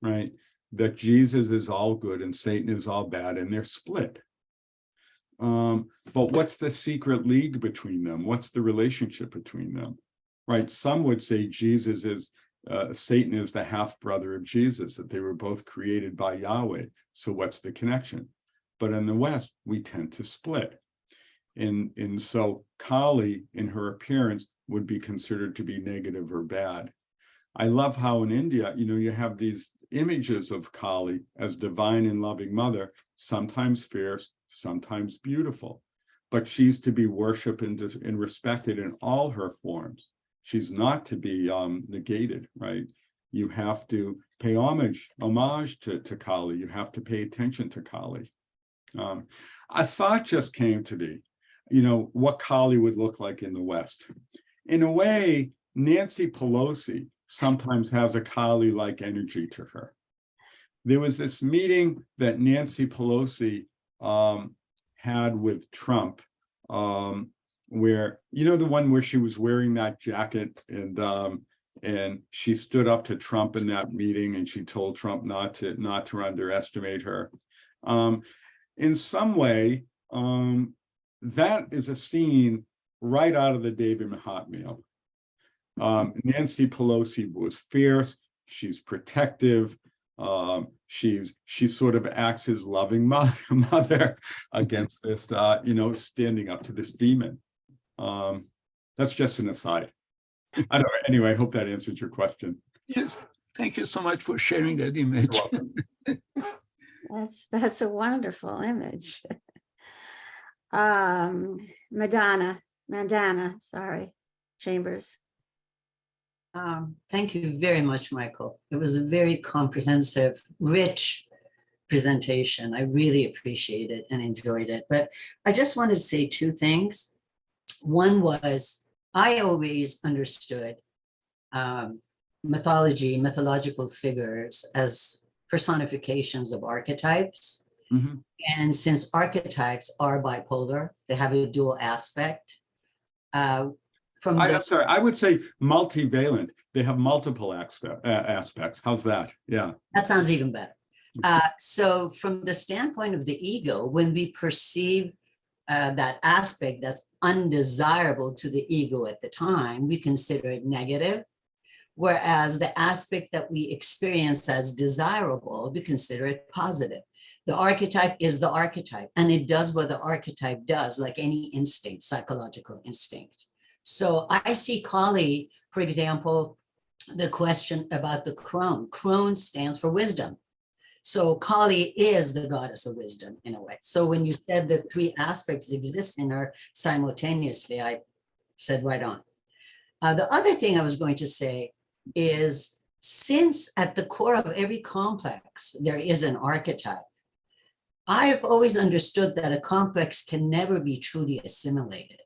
right? That Jesus is all good and Satan is all bad, and they're split. But what's the secret league between them? What's the relationship between them, right? Some would say Jesus is, Satan is the half-brother of Jesus, that they were both created by Yahweh. So what's the connection? But in the West, we tend to split. And so Kali, in her appearance, would be considered to be negative or bad. I love how in India, you know, you have these images of Kali as divine and loving mother, sometimes fierce, sometimes beautiful, but she's to be worshipped and respected in all her forms. She's not to be negated, right? You have to pay homage to Kali. You have to pay attention to Kali. A thought just came to me, you know, what Kali would look like in the West. In a way, Nancy Pelosi sometimes has a Kali-like energy to her. There was this meeting that Nancy Pelosi had with Trump, where, you know, the one where she was wearing that jacket and she stood up to Trump in that meeting and she told Trump not to underestimate her. In some way, that is a scene right out of the Devi Mahatmyam. Nancy Pelosi was fierce. She's protective. She sort of acts as loving mother against this, you know, standing up to this demon. That's just an aside. I don't know. Anyway, I hope that answers your question. Yes, thank you so much for sharing that image. That's a wonderful image. Mandana, sorry, Chambers. Thank you very much, Michael. It was a very comprehensive, rich presentation. I really appreciate it and enjoyed it. But I just wanted to say two things. One was, I always understood mythological figures as personifications of archetypes. Mm-hmm. And since archetypes are bipolar, they have a dual aspect. I'm sorry, I would say multivalent. They have multiple aspects. How's that? Yeah. That sounds even better. So from the standpoint of the ego, when we perceive that aspect that's undesirable to the ego at the time, we consider it negative. Whereas the aspect that we experience as desirable, we consider it positive. The archetype is the archetype, and it does what the archetype does, like any instinct, psychological instinct. So I see Kali, for example, the question about the crone. Crone stands for wisdom. So Kali is the goddess of wisdom in a way. So when you said the three aspects exist in her simultaneously, I said right on. The other thing I was going to say is, since at the core of every complex, there is an archetype, I've always understood that a complex can never be truly assimilated.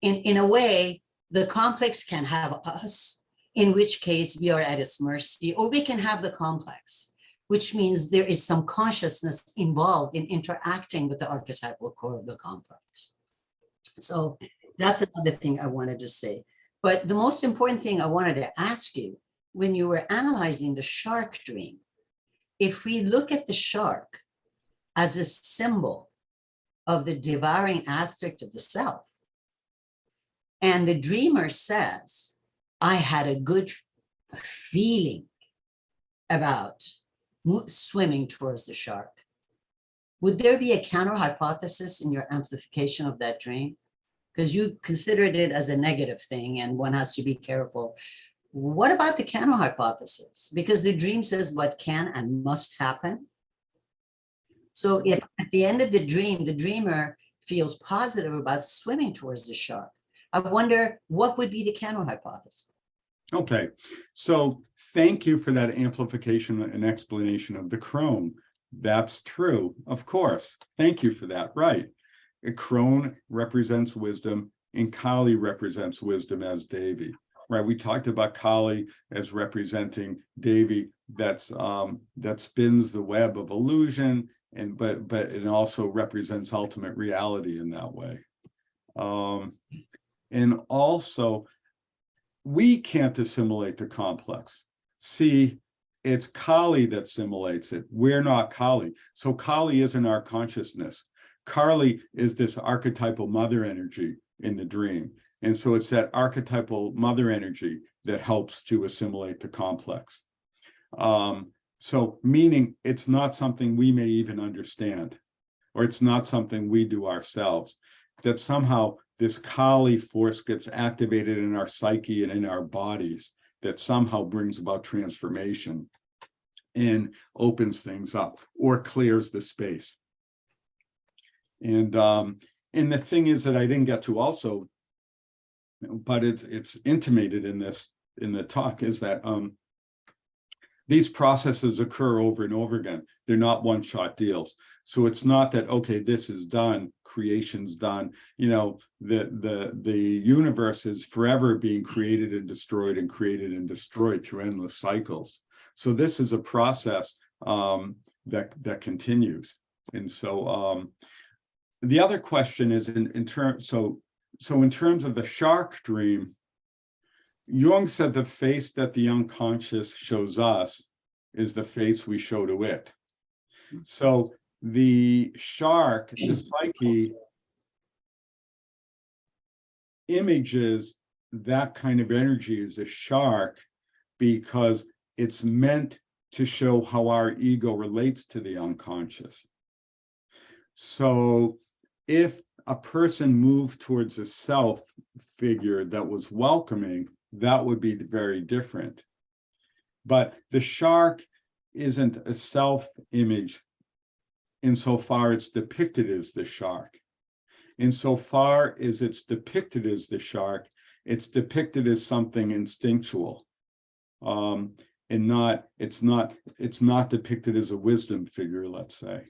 In a way, the complex can have us, in which case we are at its mercy, or we can have the complex, which means there is some consciousness involved in interacting with the archetypal core of the complex. So that's another thing I wanted to say. But the most important thing I wanted to ask you, when you were analyzing the shark dream, if we look at the shark as a symbol of the devouring aspect of the self, and the dreamer says, I had a good feeling about swimming towards the shark, would there be a counter hypothesis in your amplification of that dream? Because you considered it as a negative thing and one has to be careful. What about the counter hypothesis? Because the dream says what can and must happen. So if at the end of the dream, the dreamer feels positive about swimming towards the shark, I wonder what would be the counter hypothesis? Okay, so thank you for that amplification and explanation of the crone. That's true, of course. Thank you for that. Right. A crone represents wisdom and Kali represents wisdom as Devi. Right. We talked about Kali as representing Devi that spins the web of illusion, and but it also represents ultimate reality in that way. And also, we can't assimilate the complex. See, it's Kali that assimilates it. We're not Kali. So Kali isn't our consciousness. Kali is this archetypal mother energy in the dream. And so it's that archetypal mother energy that helps to assimilate the complex. So meaning it's not something we may even understand, or it's not something we do ourselves, that somehow this Kali force gets activated in our psyche and in our bodies that somehow brings about transformation and opens things up or clears the space. And the thing is that I didn't get to also, but it's intimated in the talk, is that these processes occur over and over again. They're not one-shot deals. So it's not that, okay, this is done, creation's done. You know, the universe is forever being created and destroyed through endless cycles. So this is a process that continues. And so the other question is in terms of the shark dream, Jung said the face that the unconscious shows us is the face we show to it. So the shark, the psyche, images that kind of energy as a shark because it's meant to show how our ego relates to the unconscious. So if a person moved towards a self figure that was welcoming, that would be very different. But the shark isn't a self-image insofar it's depicted as the shark. Insofar as it's depicted as the shark, it's depicted as something instinctual. And it's not depicted as a wisdom figure, let's say.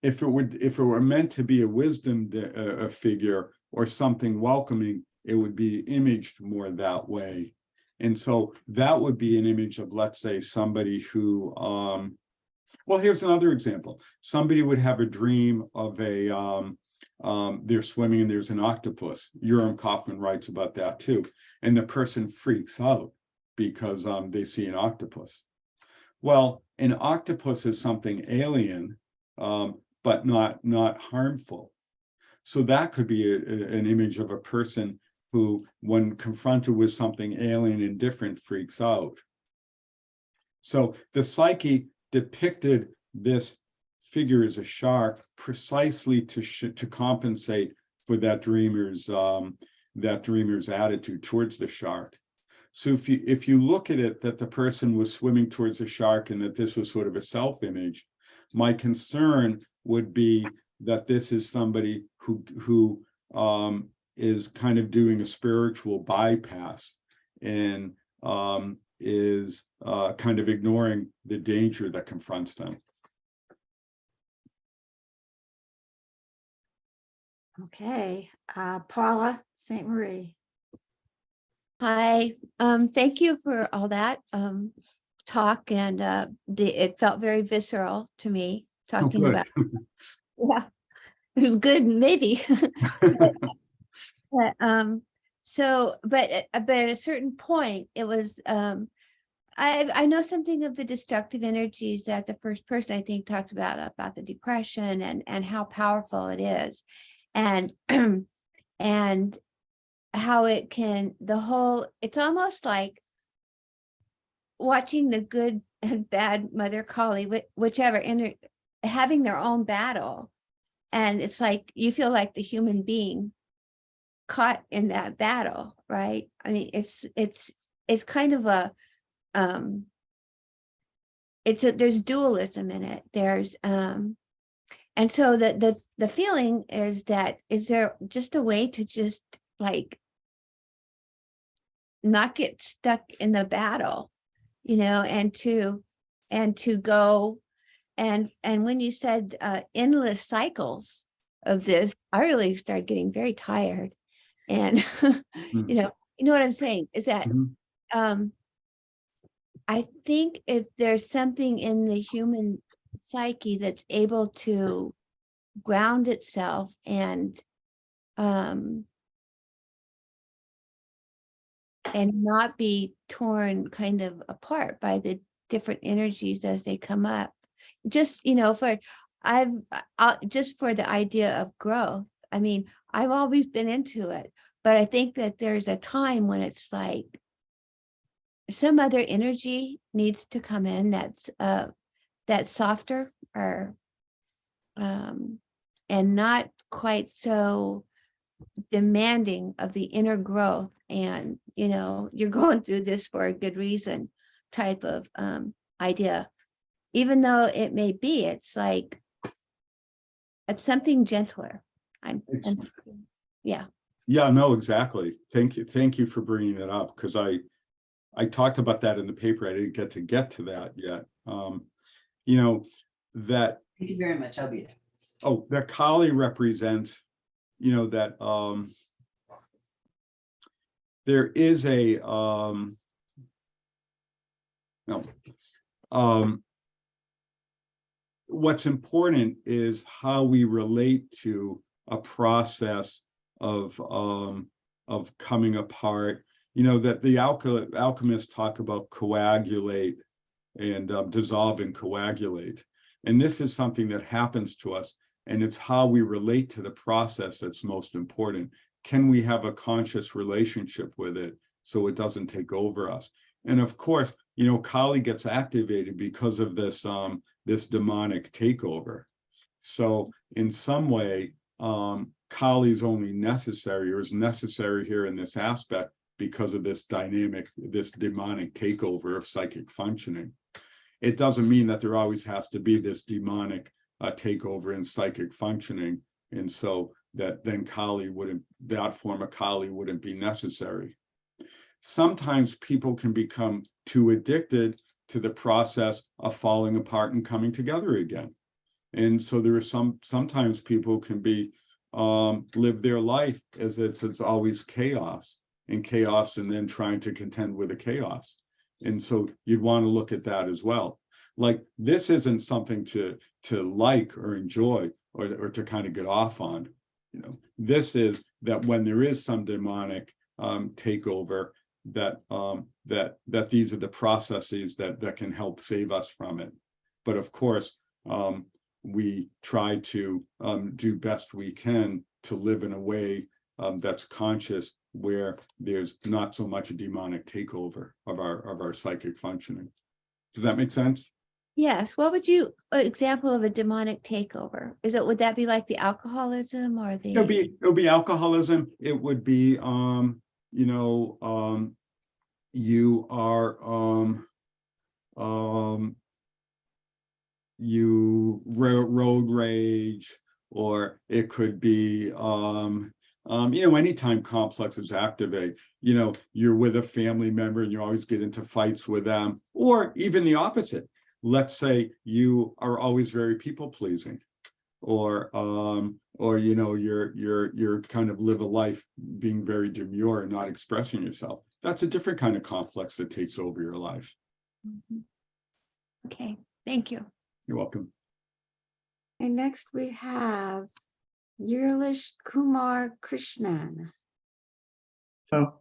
If it were meant to be a wisdom figure or something welcoming, it would be imaged more that way. And so that would be an image of, let's say, somebody who, well, here's another example. Somebody would have a dream of they're swimming and there's an octopus. Urim Kaufman writes about that too. And the person freaks out because they see an octopus. Well, an octopus is something alien, but not harmful. So that could be an image of a person who, when confronted with something alien and different, freaks out. So the psyche depicted this figure as a shark precisely to compensate for that dreamer's attitude towards the shark. So if you look at it that the person was swimming towards the shark and that this was sort of a self-image, my concern would be that this is somebody who is kind of doing a spiritual bypass and is kind of ignoring the danger that confronts them. Okay, Paula St. Marie. Hi, thank you for all that talk, and it felt very visceral to me talking about. Yeah, it was good, maybe. but at a certain point, it was. I know something of the destructive energies that the first person I think talked about the depression and how powerful it is, and and how it can it's almost like watching the good and bad mother Kali, whichever, having their own battle. And it's like you feel like the human being caught in that battle, right? I mean, it's kind of a there's dualism in it. There's and so the feeling is there just a way to just like not get stuck in the battle, and to go and when you said endless cycles of this, I really started getting very tired. And you know what I'm saying is that I think if there's something in the human psyche that's able to ground itself and not be torn kind of apart by the different energies as they come up, just just for the idea of growth. I mean, I've always been into it, but I think that there's a time when it's like some other energy needs to come in that's softer or and not quite so demanding of the inner growth, and you're going through this for a good reason type of idea, even though it may be, it's like it's something gentler. Yeah, no, exactly. Thank you for bringing that up, because I I talked about that in the paper. I didn't get to that yet. You know, that, Thank you very much. I'll be there. oh, that Kali represents, you know, that there is a what's important is how we relate to a process of coming apart. You know, that the alchemists talk about coagulate and dissolve and coagulate. And this is something that happens to us, and it's how we relate to the process that's most important. Can we have a conscious relationship with it so it doesn't take over us? And of course, you know, Kali gets activated because of this this demonic takeover. So in some way, Kali is only necessary, or is necessary here in this aspect, because of this dynamic, this demonic takeover of psychic functioning. It doesn't mean that there always has to be this demonic takeover in psychic functioning, and so that then Kali wouldn't, that form of Kali wouldn't be necessary. Sometimes people can become too addicted to the process of falling apart and coming together again. And so there are sometimes people can be live their life as it's always chaos, and then trying to contend with the chaos. And so you'd want to look at that as well. Like, this isn't something to like or enjoy or to kind of get off on. You know, this is that when there is some demonic takeover, that these are the processes that can help save us from it. But of course, we try to do best we can to live in a way that's conscious, where there's not so much a demonic takeover of our psychic functioning. Does that make sense? Yes. What would you, an example of a demonic takeover? Would that be like the alcoholism or the? It'll be alcoholism. It would be, you know, you are, you road rage, or it could be, you know, anytime complexes activate, you know, you're with a family member and you always get into fights with them, or even the opposite. Let's say you are always very people pleasing, or you know, you're kind of live a life being very demure and not expressing yourself. That's a different kind of complex that takes over your life. Mhm. Okay, thank you. You're welcome. And next we have Yirlish Kumar Krishnan. So,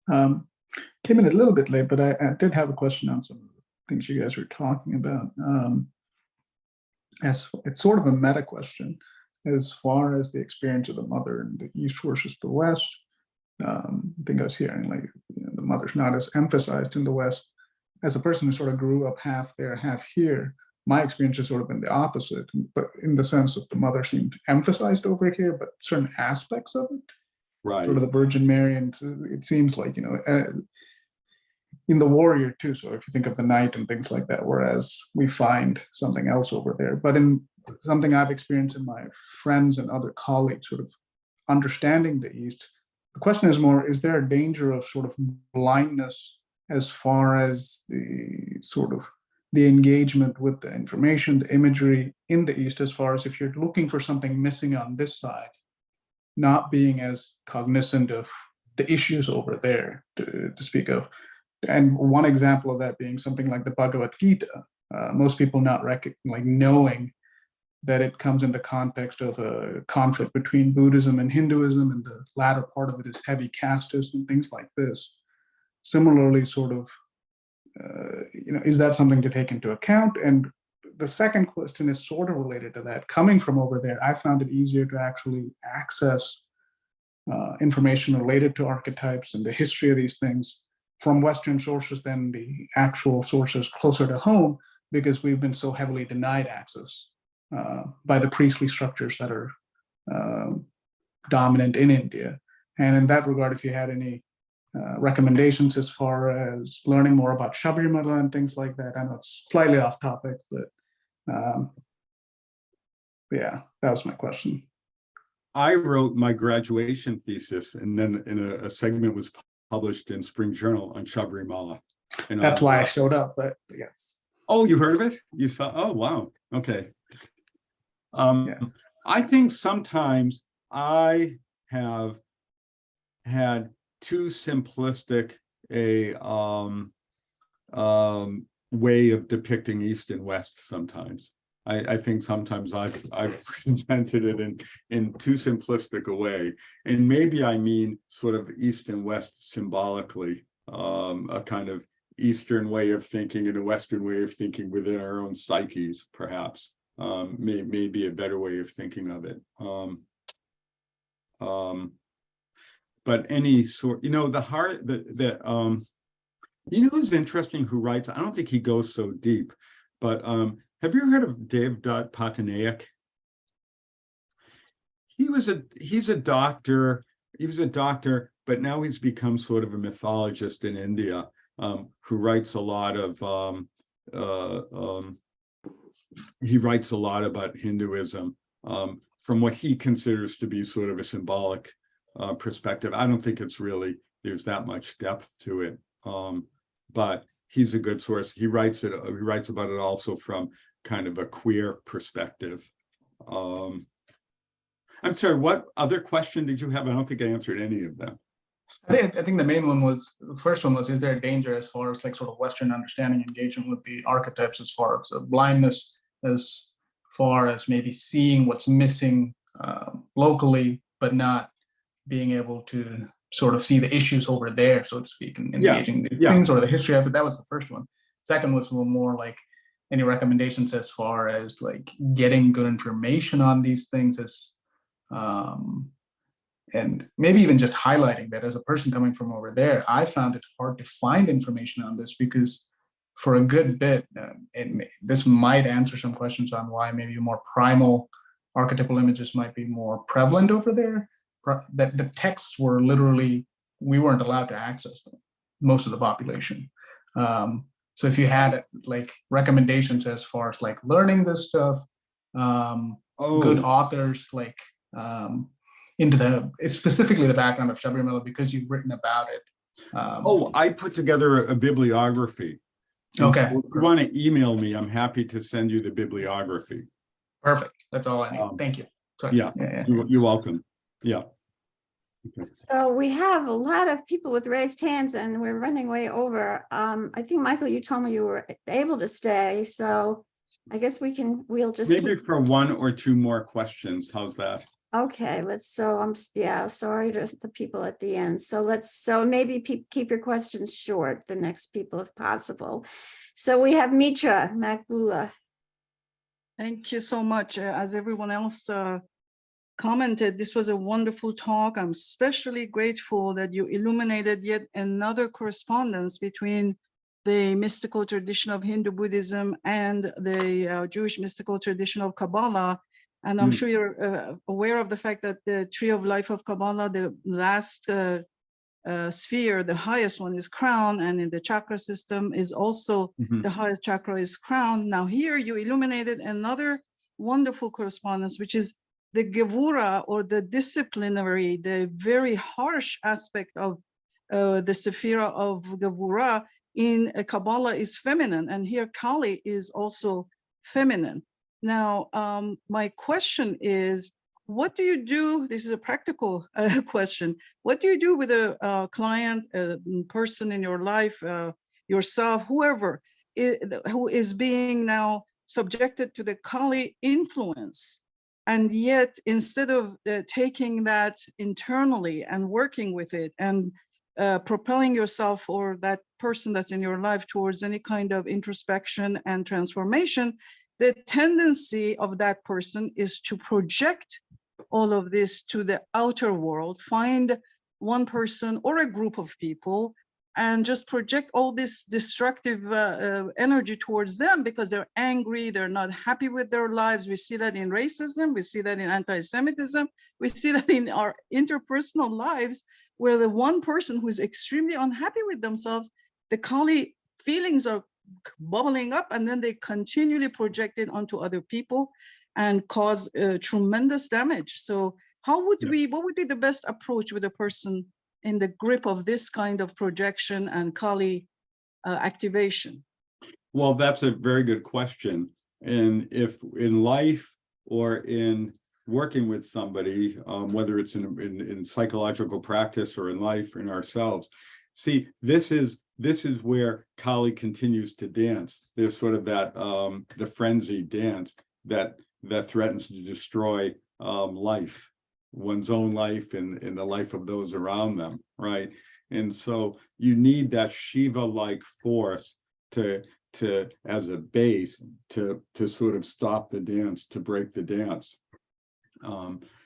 came in a little bit late, but I did have a question on some things you guys were talking about. As it's sort of a meta question, as far as the experience of the mother in the East versus the West. I think I was hearing, like, you know, the mother's not as emphasized in the West. As a person who sort of grew up half there, half here, my experience has sort of been the opposite, but in the sense of the mother seemed emphasized over here, but certain aspects of it, Right. sort of the Virgin Mary, and it seems like, you know, in the warrior too. So if you think of the knight and things like that, whereas we find something else over there. But in something I've experienced in my friends and other colleagues, sort of understanding the East, the question is more, is there a danger of sort of blindness as far as the sort of the engagement with the information, the imagery in the East, as far as if you're looking for something missing on this side, not being as cognizant of the issues over there to speak of. And one example of that being something like the Bhagavad Gita. Most people not knowing that it comes in the context of a conflict between Buddhism and Hinduism, and the latter part of it is heavy casteist and things like this. Similarly, sort of, you know, is that something to take into account? And the second question is sort of related to that. Coming from over there, I found it easier to actually access information related to archetypes and the history of these things from Western sources than the actual sources closer to home, because we've been so heavily denied access by the priestly structures that are dominant in India. And in that regard, if you had any recommendations as far as learning more about Sabrimala and things like that. I know it's slightly off topic, but yeah, that was my question. I wrote my graduation thesis, and then a segment was published in Spring Journal on Sabrimala. That's why I showed up, but yes. Oh, you heard of it? You saw? Oh, wow. Okay. Yes. I think sometimes I have had too simplistic a way of depicting East and West sometimes. I think sometimes I've presented it in too simplistic a way. And maybe I mean sort of East and West symbolically, a kind of Eastern way of thinking and a Western way of thinking within our own psyches, perhaps, may be a better way of thinking of it. But any sort, you know, who's interesting who writes, I don't think he goes so deep, but have you heard of Dev Patanayak? He's a doctor, but now he's become sort of a mythologist in India, who writes a lot of, he writes a lot about Hinduism from what he considers to be sort of a symbolic perspective. I don't think it's really, there's that much depth to it, but he's a good source. He writes about it also from kind of a queer perspective. I'm sorry, what other question did you have? I don't think I answered any of them. I think the main one was, the first one was, is there a danger as far as like sort of Western understanding engagement with the archetypes, as far as blindness, as far as maybe seeing what's missing locally, but not being able to sort of see the issues over there, so to speak, and engaging the things or the history of it. That was the first one. Second was a little more like any recommendations as far as like getting good information on these things, as and maybe even just highlighting that as a person coming from over there, I found it hard to find information on this, because for a good bit, this might answer some questions on why maybe more primal archetypal images might be more prevalent over there. That the texts were literally, we weren't allowed to access them, most of the population. So if you had like recommendations as far as like learning this stuff, good authors like into specifically the background of Shabrimala, because you've written about it. I put together a bibliography. Okay. So if you want to email me, I'm happy to send you the bibliography. Perfect. That's all I need. Thank you. Sorry. Yeah. You're welcome. Yeah. Okay. So we have a lot of people with raised hands and we're running way over. I think, Michael, you told me you were able to stay. So I guess we'll just maybe for one or two more questions. How's that? Okay, I'm sorry to the people at the end. So maybe keep your questions short, the next people if possible. So we have Mitra Makbula. Thank you so much. As everyone else commented, this was a wonderful talk. I'm especially grateful that you illuminated yet another correspondence between the mystical tradition of Hindu Buddhism and the Jewish mystical tradition of Kabbalah. And I'm sure you're aware of the fact that the tree of life of Kabbalah, the last sphere, the highest one is crown, and in the chakra system is also the highest chakra is crown. Now here you illuminated another wonderful correspondence, which is the Gevura, or the disciplinary, the very harsh aspect of the Sephira of Gevura in Kabbalah is feminine, and here Kali is also feminine. Now, my question is, what do you do? This is a practical question. What do you do with a client, a person in your life, yourself, whoever, who is being now subjected to the Kali influence? And yet, instead of taking that internally and working with it and propelling yourself or that person that's in your life towards any kind of introspection and transformation, the tendency of that person is to project all of this to the outer world, find one person or a group of people and just project all this destructive energy towards them because they're angry, they're not happy with their lives. We see that in racism, we see that in anti-Semitism, we see that in our interpersonal lives, where the one person who is extremely unhappy with themselves, the Kali feelings are bubbling up, and then they continually project it onto other people and cause tremendous damage. So how would what would be the best approach with a person in the grip of this kind of projection and Kali activation? Well, that's a very good question. And if in life or in working with somebody, whether it's in psychological practice or in life or in ourselves, see, this is where Kali continues to dance. There's sort of that the frenzied dance that threatens to destroy life, one's own life and the life of those around them, right? And so you need that Shiva-like force to as a base to sort of stop the dance, to break the dance.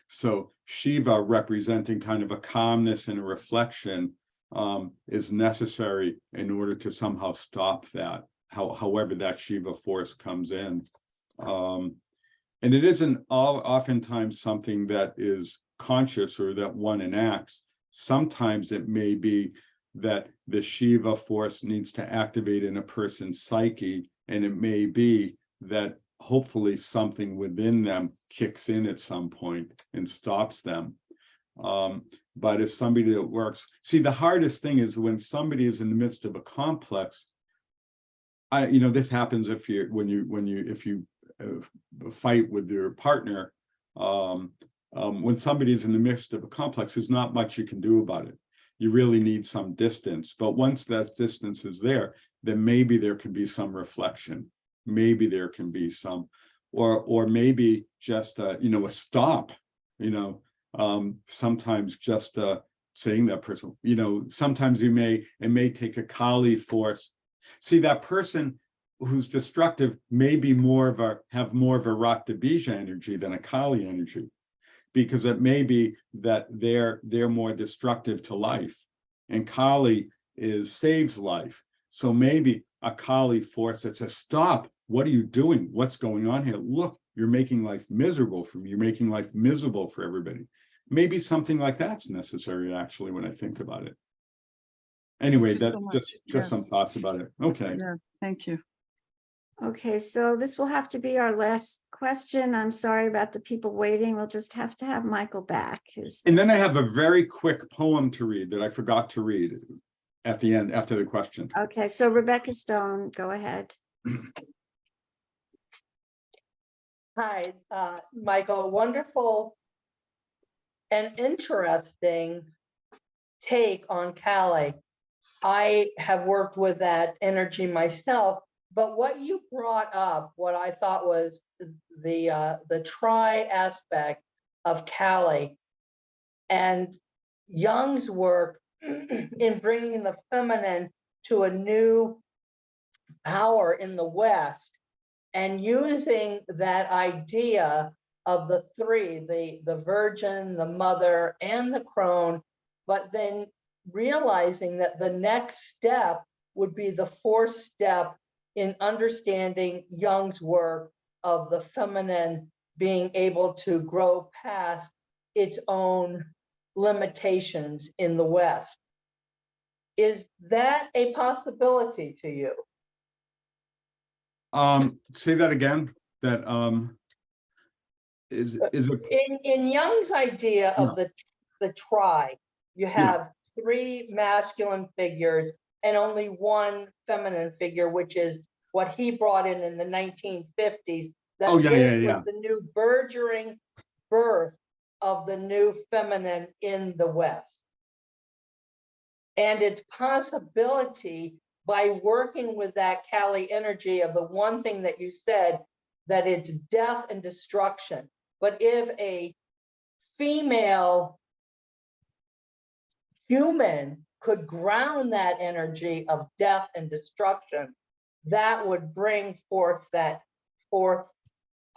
So Shiva representing kind of a calmness and a reflection is necessary in order to somehow stop that, however that Shiva force comes in. And it isn't oftentimes something that is conscious or that one enacts. Sometimes it may be that the Shiva force needs to activate in a person's psyche, and it may be that hopefully something within them kicks in at some point and stops them. But as somebody that works, see, the hardest thing is when somebody is in the midst of a complex. This happens if you fight with your partner. When somebody is in the midst of a complex, there's not much you can do about it. You really need some distance. But once that distance is there, then maybe there can be some reflection. Maybe there can be some, or maybe just a stop. Sometimes just saying that person. Sometimes it may take a Kali force. See, that person who's destructive may be have more of a Rakta Bija energy than a Kali energy, because it may be that they're more destructive to life, and Kali saves life. So maybe a Kali force that says, stop, what are you doing? What's going on here? Look, you're making life miserable for me. You're making life miserable for everybody. Maybe something like that's necessary, actually, when I think about it. Anyway, that's so just some thoughts about it. Okay. Yeah, thank you. Okay, so this will have to be our last question. I'm sorry about the people waiting. We'll just have to have Michael back. And then I have a very quick poem to read that I forgot to read at the end after the question. Okay, so Rebecca Stone, go ahead. Hi, Michael. Wonderful and interesting take on Kali. I have worked with that energy myself, but what you brought up, what I thought was the tri aspect of Kali and Jung's work in bringing the feminine to a new power in the West, and using that idea of the three, the virgin, the mother, and the crone, but then realizing that the next step would be the fourth step in understanding Jung's work of the feminine being able to grow past its own limitations in the West. Is that a possibility to you? Say that again. That is it in Jung's idea of the tri, you have three masculine figures and only one feminine figure, which is what he brought in the 1950s. That was the new burgeoning birth of the new feminine in the West. And its possibility by working with that Kali energy of the one thing that you said, that it's death and destruction. But if a female human could ground that energy of death and destruction, that would bring forth that fourth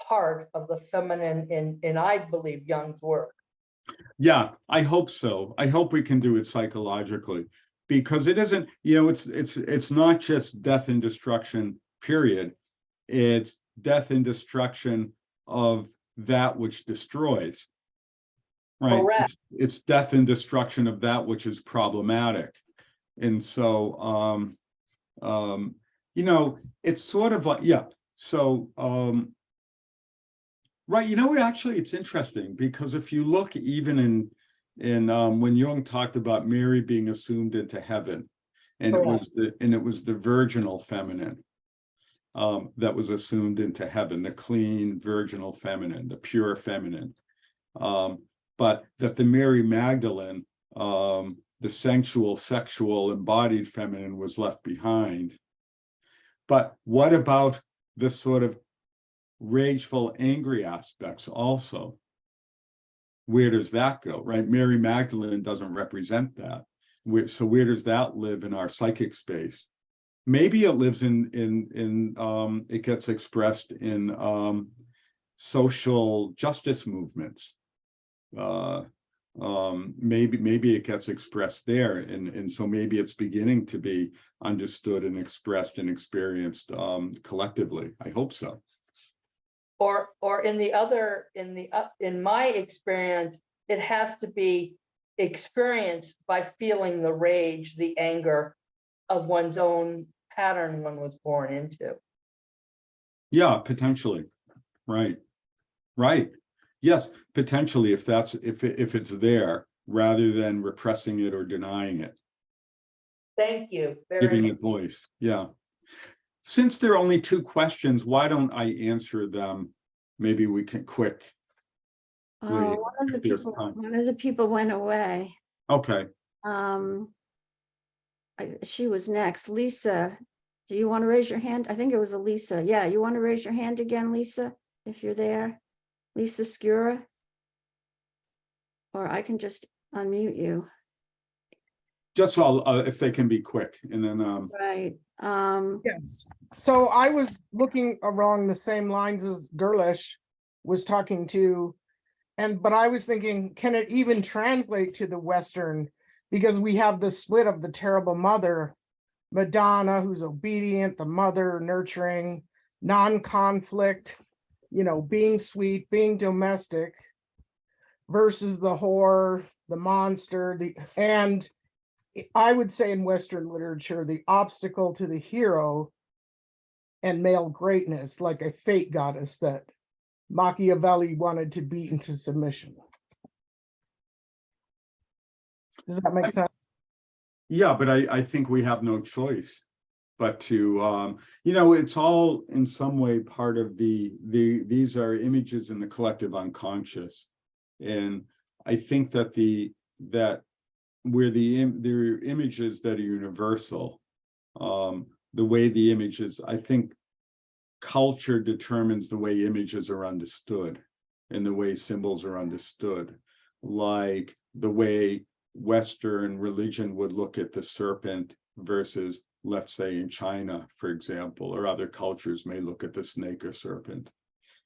part of the feminine in I believe, Jung's work. Yeah, I hope so. I hope we can do it psychologically, because it isn't, it's not just death and destruction, period. It's death and destruction of that which destroys. Right. Correct. It's death and destruction of that which is problematic. And so it's sort of like, right, actually it's interesting, because if you look even in when Jung talked about Mary being assumed into heaven, And Correct. it was the virginal feminine that was assumed into heaven, the clean virginal feminine, the pure feminine. But that the Mary Magdalene, the sensual, sexual, embodied feminine was left behind. But what about the sort of rageful, angry aspects also? Where does that go, right? Mary Magdalene doesn't represent that. So where does that live in our psychic space? Maybe it lives it gets expressed in social justice movements. Maybe it gets expressed there, and so maybe it's beginning to be understood and expressed and experienced collectively. I hope so. Or in my experience, it has to be experienced by feeling the rage, the anger of one's own pattern one was born into. Yeah, potentially. Right. Yes, potentially, if it's there, rather than repressing it or denying it. Thank you. Giving it voice. Yeah. Since there are only 2 questions, why don't I answer them? Maybe we can quick. Oh, one of the people went away. Okay. She was next. Lisa, do you want to raise your hand? I think it was Elisa. Yeah, you want to raise your hand again, Lisa, if you're there? Lisa Skura? Or I can just unmute you. Just so if they can be quick, and then Right. Yes. So I was looking along the same lines as Gerlish was talking to, but I was thinking, can it even translate to the Western? Because we have the split of the terrible mother, Madonna, who's obedient, the mother nurturing, non-conflict, being sweet, being domestic, versus the whore, the monster, and I would say in Western literature, the obstacle to the hero and male greatness, like a fate goddess that Machiavelli wanted to beat into submission. Does that make sense? yeah, but I think we have no choice but to it's all in some way part of these are images in the collective unconscious, and I think that where the images that are universal, the way the images, I think culture determines the way images are understood and the way symbols are understood, like the way Western religion would look at the serpent versus, let's say, in China, for example, or other cultures may look at the snake or serpent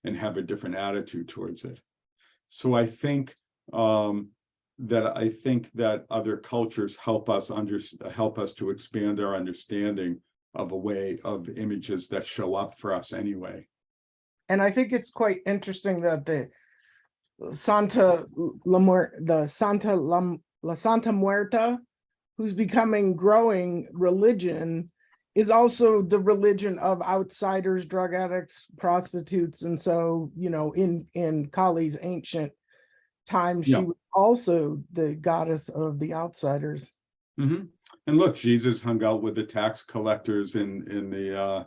and have a different attitude towards it. So I think that other cultures help us to expand our understanding of a way of images that show up for us anyway. And I think it's quite interesting that the La Santa Muerta, who's becoming growing religion, is also the religion of outsiders, drug addicts, prostitutes. And so, in Kali's ancient times, she was also the goddess of the outsiders. Mm-hmm. And look, Jesus hung out with the tax collectors and the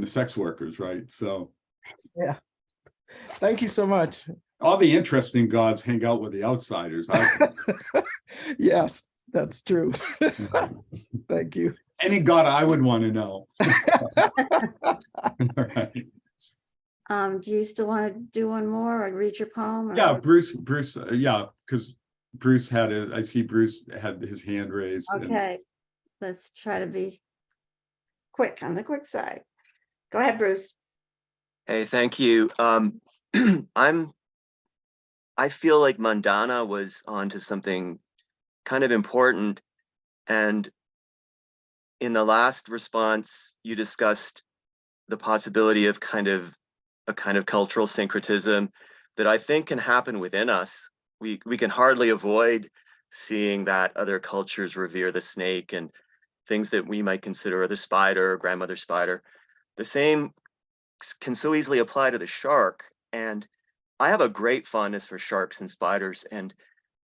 sex workers, right? So yeah. Thank you so much. All the interesting gods hang out with the outsiders. Yes, that's true. Thank you. Any god I would want to know. All right. Do you still want to do one more or read your poem? Or? Yeah, Bruce, yeah, because Bruce I see Bruce had his hand raised. Okay, let's try to be quick, on the quick side. Go ahead, Bruce. Hey, thank you. I feel like Mandana was onto something kind of important. And in the last response, you discussed the possibility of a kind of cultural syncretism that I think can happen within us. We can hardly avoid seeing that other cultures revere the snake and things that we might consider the spider or grandmother spider. The same can so easily apply to the shark. And I have a great fondness for sharks and spiders. And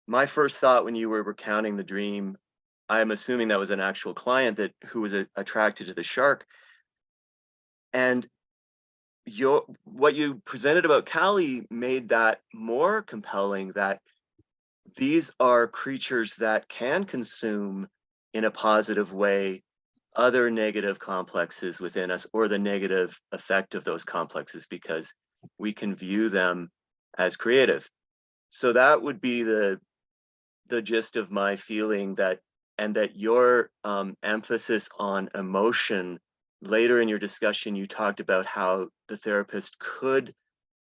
my first thought when you were recounting the dream I'm assuming that was an actual client who was attracted to the shark. And what you presented about Kali made that more compelling, that these are creatures that can consume in a positive way other negative complexes within us, or the negative effect of those complexes, because we can view them as creative. So that would be the gist of my feeling, that your emphasis on emotion. Later in your discussion, you talked about how the therapist could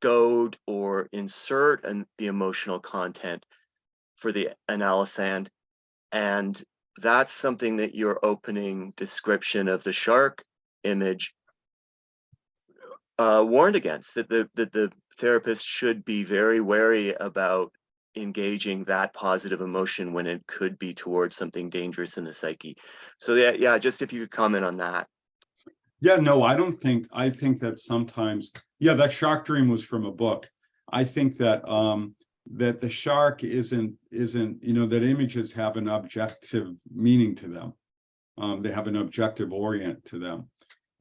goad or insert the emotional content for the analysand. And that's something that your opening description of the shark image warned against, that the therapist should be very wary about engaging that positive emotion when it could be towards something dangerous in the psyche. So yeah, just if you could comment on that. Yeah, no, I think that sometimes, yeah, that shark dream was from a book. I think that that the shark isn't, that images have an objective meaning to them. They have an objective orient to them.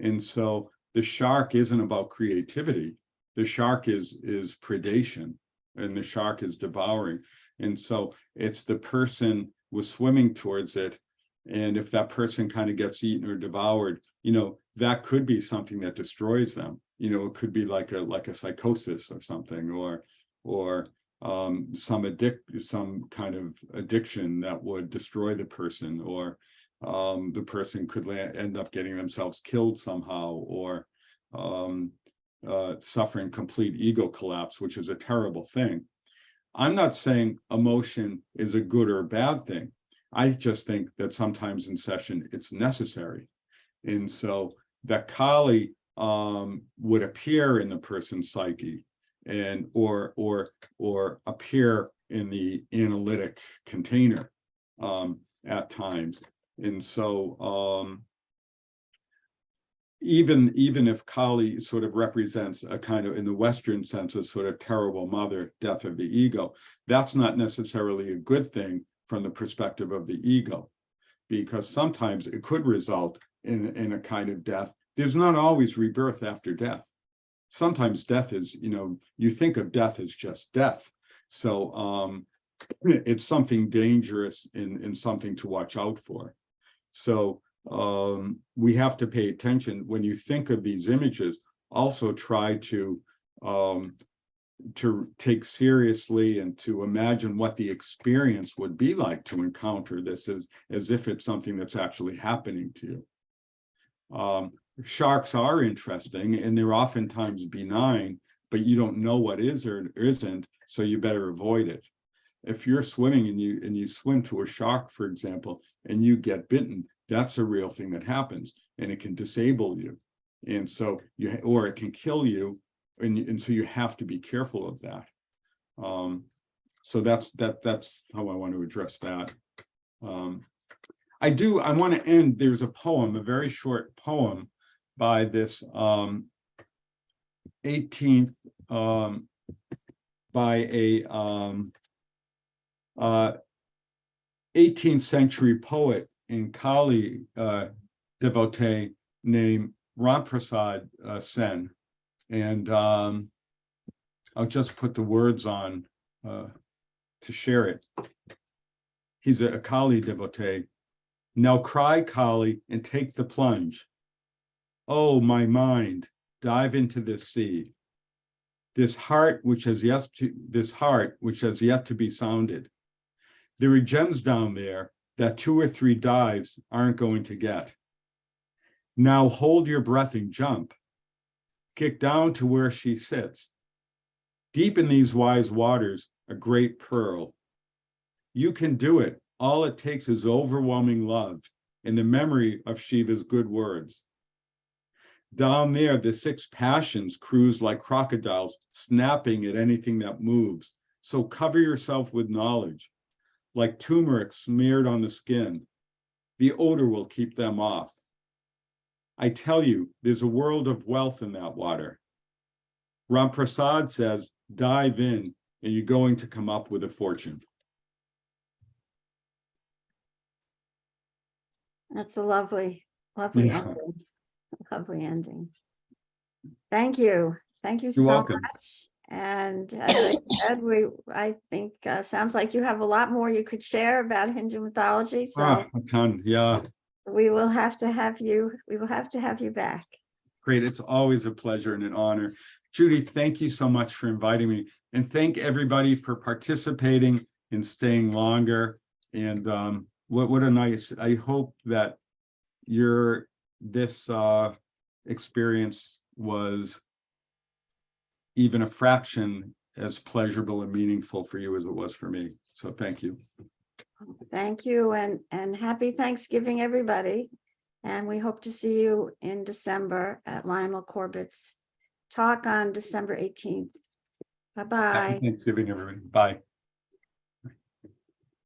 And so the shark isn't about creativity. The shark is predation, and the shark is devouring. And so it's the person was swimming towards it. And if that person kind of gets eaten or devoured, that could be something that destroys them. It could be like a psychosis or something, or some kind of addiction that would destroy the person, or the person could end up getting themselves killed somehow, or suffering complete ego collapse, which is a terrible thing. I'm not saying emotion is a good or a bad thing. I just think that sometimes in session it's necessary. And so that Kali would appear in the person's psyche, and or appear in the analytic container at times. And so even if Kali sort of represents a kind of, in the Western sense, a sort of terrible mother, death of the ego, that's not necessarily a good thing from the perspective of the ego, because sometimes it could result in a kind of death. There's not always rebirth after death. Sometimes death is, you think of death as just death. So it's something dangerous and something to watch out for. So we have to pay attention when you think of these images. Also try to take seriously and to imagine what the experience would be like to encounter this as if it's something that's actually happening to you. Sharks are interesting, and they're oftentimes benign, but you don't know what is or isn't, so you better avoid it. If you're swimming and you swim to a shark, for example, and you get bitten, that's a real thing that happens, and it can disable you, and so or it can kill you, and so you have to be careful of that. So that's how I want to address that. I want to end. There's a poem, a very short poem by this 18th by a 18th century poet and Kali devotee named Ramprasad Sen. And I'll just put the words on to share it. He's a Kali devotee. Now cry, Kali, and take the plunge. Oh, my mind, dive into this sea. This heart which has yet to be sounded. There are gems down there that 2 or 3 dives aren't going to get. Now hold your breath and jump. Kick down to where she sits. Deep in these wise waters, a great pearl. You can do it. All it takes is overwhelming love and the memory of Shiva's good words. Down there, the 6 passions cruise like crocodiles, snapping at anything that moves. So cover yourself with knowledge. Like turmeric smeared on the skin, the odor will keep them off. I tell you, there's a world of wealth in that water. Ramprasad says, dive in, and you're going to come up with a fortune. That's a lovely, lovely Yeah. ending. Lovely ending. Thank you. Thank you You're so welcome. much. And as I said, I think sounds like you have a lot more you could share about Hindu mythology. So A ton. Yeah. we will have to have you. We will have to have you back. Great. It's always a pleasure and an honor. Judy, thank you so much for inviting me. And thank everybody for participating and staying longer. And what a nice, I hope that this experience was even a fraction as pleasurable and meaningful for you as it was for me. So thank you. Thank you, and happy Thanksgiving, everybody. And we hope to see you in December at Lionel Corbett's talk on December 18th. Bye-bye. Happy Thanksgiving, everybody. Bye.